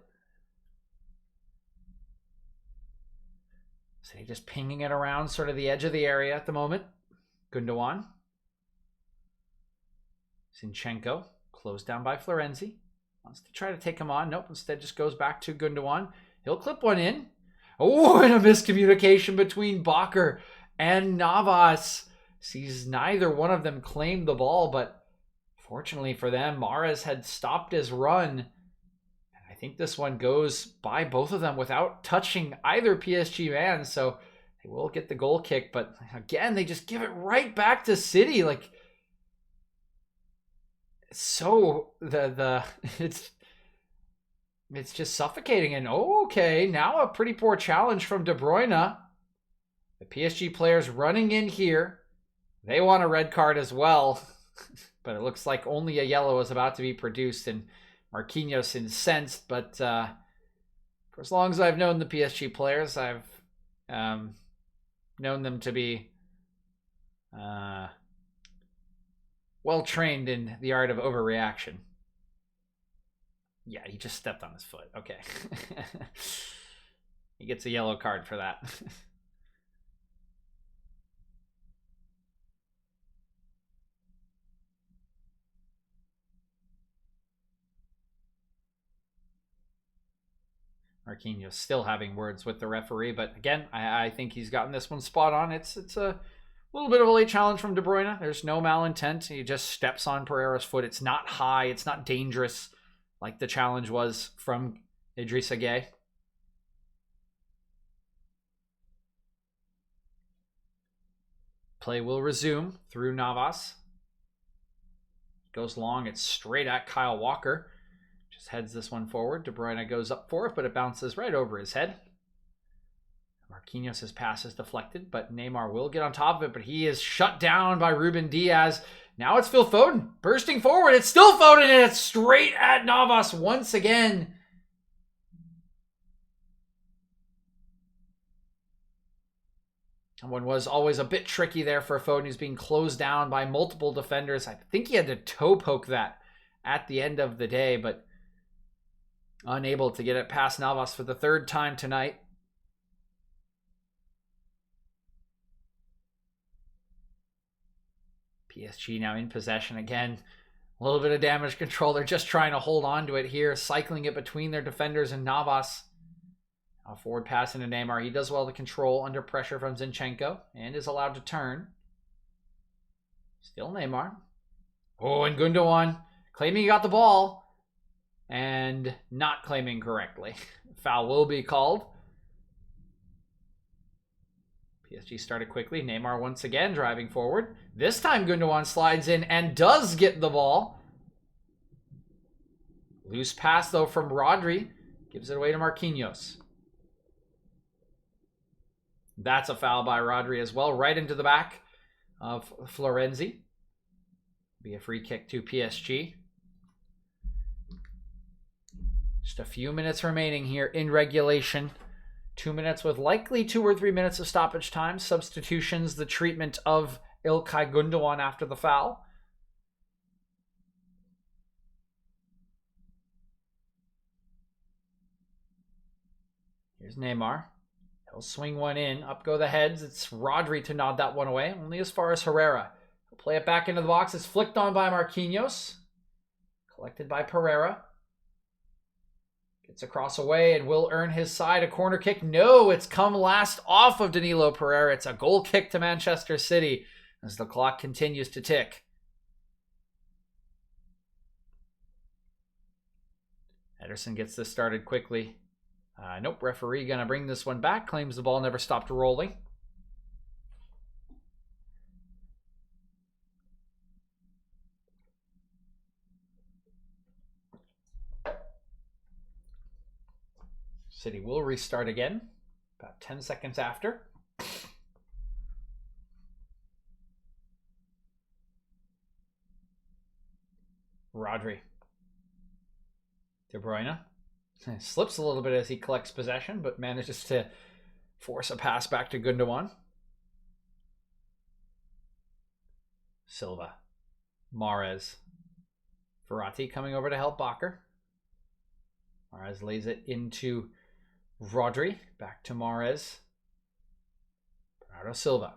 So he's just pinging it around sort of the edge of the area at the moment. Gundogan. Zinchenko. Closed down by Florenzi. Wants to try to take him on. Nope, instead just goes back to Gundogan. He'll clip one in. Oh, and a miscommunication between Bakker and Navas. Sees neither one of them claim the ball, but fortunately for them, Mahrez had stopped his run. And I think this one goes by both of them without touching either PSG man, so they will get the goal kick. But again, they just give it right back to City. Like, so it's just suffocating. And okay, now a pretty poor challenge from De Bruyne. The PSG players running in here. They want a red card as well. But it looks like only a yellow is about to be produced, and Marquinhos incensed. But for as long as I've known the PSG players, I've known them to be well trained in the art of overreaction. Yeah, he just stepped on his foot. Okay. He gets a yellow card for that. Marquinhos still having words with the referee, but again, I think he's gotten this one spot on. It's a little bit of a late challenge from De Bruyne. There's no malintent. He just steps on Pereira's foot. It's not high. It's not dangerous like the challenge was from Idrissa Gueye. Play will resume through Navas. Goes long. It's straight at Kyle Walker. Just heads this one forward. De Bruyne goes up for it, but it bounces right over his head. Marquinhos' pass is deflected, but Neymar will get on top of it, but he is shut down by Ruben Diaz. Now it's Phil Foden bursting forward. It's still Foden, and it's straight at Navas once again. One was always a bit tricky there for Foden. He's being closed down by multiple defenders. I think he had to toe poke that at the end of the day, but unable to get it past Navas for the third time tonight. PSG now in possession again. A little bit of damage control. They're just trying to hold on to it here, cycling it between their defenders and Navas. A forward pass into Neymar. He does well to control under pressure from Zinchenko and is allowed to turn. Still Neymar. Oh, and Gundogan claiming he got the ball and not claiming correctly. Foul will be called. PSG started quickly. Neymar once again driving forward. This time Gundogan slides in and does get the ball. Loose pass though from Rodri. Gives it away to Marquinhos. That's a foul by Rodri as well. Right into the back of Florenzi. Be a free kick to PSG. Just a few minutes remaining here in regulation. 2 minutes with likely 2 or 3 minutes of stoppage time. Substitutions, the treatment of İlkay Gundogan after the foul. Here's Neymar. He'll swing one in. Up go the heads. It's Rodri to nod that one away. Only as far as Herrera. He'll play it back into the box. It's flicked on by Marquinhos. Collected by Pereira. Gets across away and will earn his side. A corner kick. No, it's come last off of Danilo Pereira. It's a goal kick to Manchester City as the clock continues to tick. Ederson gets this started quickly. Nope, referee gonna bring this one back. Claims the ball never stopped rolling. City will restart again, about 10 seconds after. Rodri. De Bruyne. Slips a little bit as he collects possession, but manages to force a pass back to Gundogan. Silva. Mahrez. Verratti coming over to help Bakker. Mahrez lays it into Rodri. Back to Mahrez. Bernardo Silva.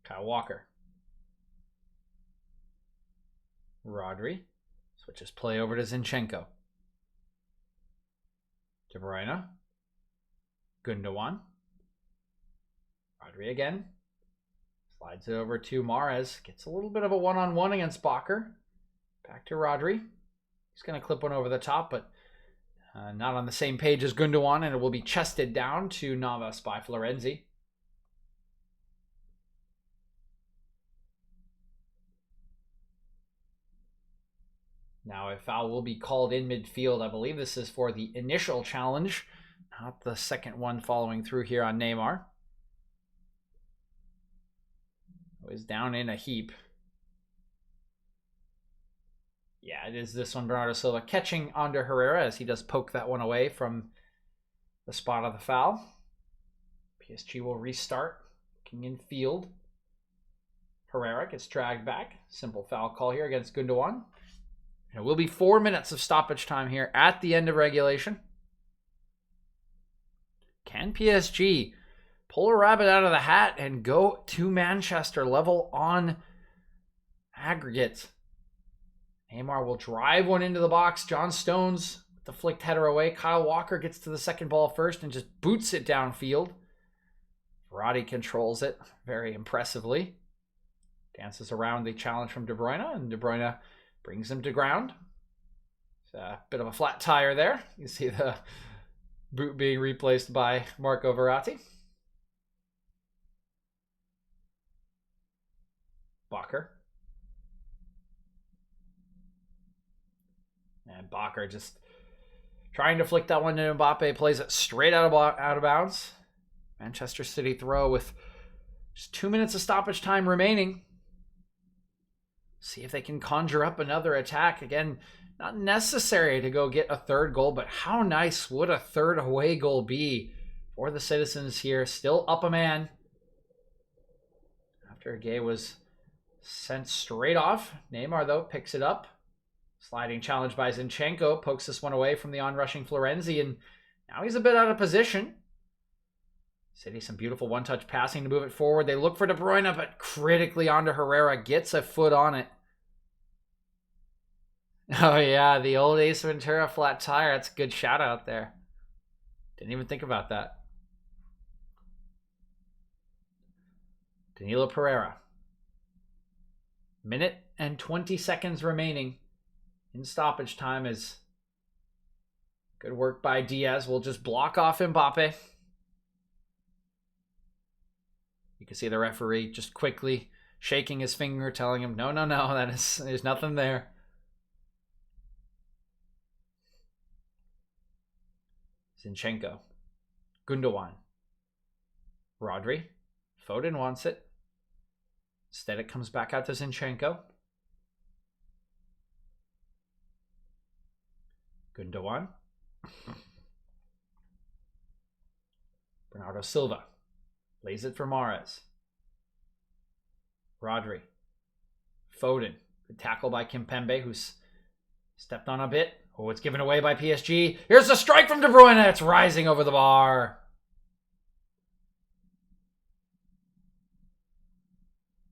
Kyle Walker. Rodri. Switches play over to Zinchenko. De Bruyne. Gundogan. Rodri again. Slides it over to Mahrez. Gets a little bit of a one-on-one against Bakker. Back to Rodri. He's going to clip one over the top, but not on the same page as Gundogan, and it will be chested down to Navas by Florenzi. Now a foul will be called in midfield. I believe this is for the initial challenge, not the second one following through here on Neymar. Is down in a heap. Yeah, it is this one. Bernardo Silva catching onto Herrera as he does poke that one away from the spot of the foul. PSG will restart. Looking in field. Herrera gets dragged back. Simple foul call here against Gundogan. It will be 4 minutes of stoppage time here at the end of regulation. Can PSG pull a rabbit out of the hat and go to Manchester level on aggregate. Neymar will drive one into the box. John Stones with the flicked header away. Kyle Walker gets to the second ball first and just boots it downfield. Verratti controls it very impressively. Dances around the challenge from De Bruyne, and De Bruyne brings him to ground. It's a bit of a flat tire there. You see the boot being replaced by Marco Verratti. Bakker. And Bakker just trying to flick that one to Mbappe, plays it straight out of bounds. Manchester City throw with just 2 minutes of stoppage time remaining. See if they can conjure up another attack. Again, not necessary to go get a third goal, but how nice would a third away goal be for the citizens here? Still up a man after Gay was sent straight off. Neymar, though, picks it up. Sliding challenge by Zinchenko. Pokes this one away from the onrushing Florenzi, and now he's a bit out of position. City, some beautiful one-touch passing to move it forward. They look for De Bruyne, but critically onto Herrera. Gets a foot on it. Oh, yeah, the old Ace Ventura flat tire. That's a good shout out there. Didn't even think about that. Danilo Pereira. Minute and 20 seconds remaining in stoppage time. Is good work by Diaz. We'll just block off Mbappe. You can see the referee just quickly shaking his finger, telling him, no, there's nothing there. Zinchenko. Gundogan. Rodri. Foden wants it. Instead, it comes back out to Zinchenko. Gundogan. Bernardo Silva. Lays it for Mahrez. Rodri. Foden. Good tackle by Kimpembe, who's stepped on a bit. Oh, it's given away by PSG. Here's the strike from De Bruyne. It's rising over the bar.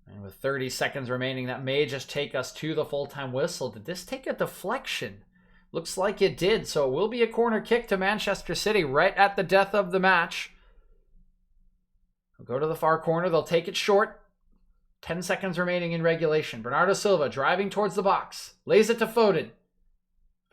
And with 30 seconds remaining, that may just take us to the full-time whistle. Did this take a deflection? Looks like it did. So it will be a corner kick to Manchester City right at the death of the match. They'll go to the far corner. They'll take it short. 10 seconds remaining in regulation. Bernardo Silva driving towards the box. Lays it to Foden.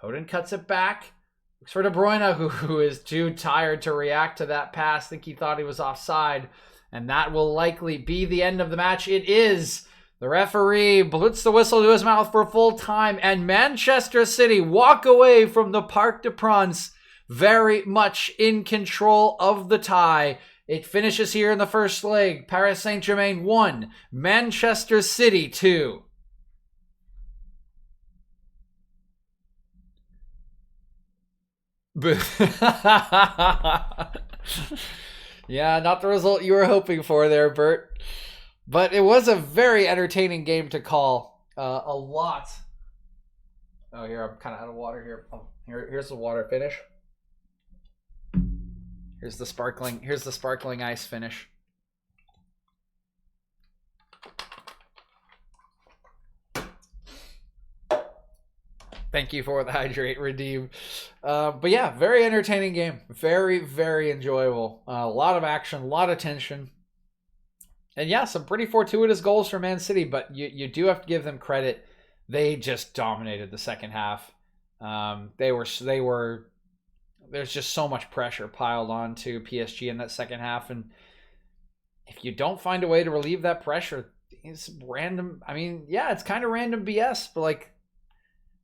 Foden cuts it back. Looks for De Bruyne, who is too tired to react to that pass. I think he thought he was offside. And that will likely be the end of the match. It is. The referee puts the whistle to his mouth for full time. And Manchester City walk away from the Parc des Princes very much in control of the tie. It finishes here in the first leg. Paris Saint-Germain 1, Manchester City 2. Yeah, not the result you were hoping for there, Bert. But it was a very entertaining game to call. A lot. Oh, here, I'm kind of out of water here. Oh, here's the water finish. Here's the sparkling ice finish. Thank you for the hydrate redeem. But yeah, very entertaining game. Very, very enjoyable. A lot of action, a lot of tension. And yeah, some pretty fortuitous goals for Man City, but you do have to give them credit. They just dominated the second half. There's just so much pressure piled on to PSG in that second half. And if you don't find a way to relieve that pressure, it's random. I mean, yeah, it's kind of random BS, but like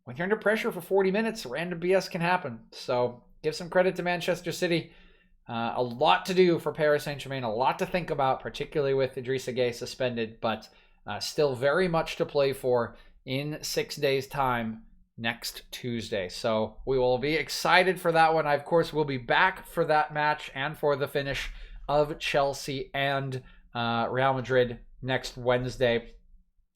when you're under pressure for 40 minutes, random BS can happen. So give some credit to Manchester City. A lot to do for Paris Saint-Germain, a lot to think about, particularly with Idrissa Gueye suspended, but still very much to play for in 6 days' time next Tuesday. So we will be excited for that one. I, of course, will be back for that match and for the finish of Chelsea and Real Madrid next Wednesday.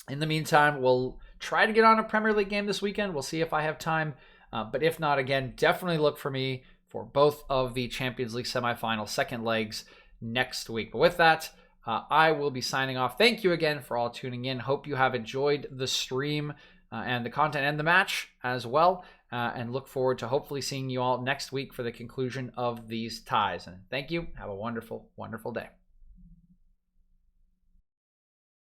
In the meantime, we'll try to get on a Premier League game this weekend. We'll see if I have time. But if not, again, definitely look for me for both of the Champions League semifinal second legs next week. But with that, I will be signing off. Thank you again for all tuning in. Hope you have enjoyed the stream and the content and the match as well. And look forward to hopefully seeing you all next week for the conclusion of these ties. And thank you. Have a wonderful, wonderful day.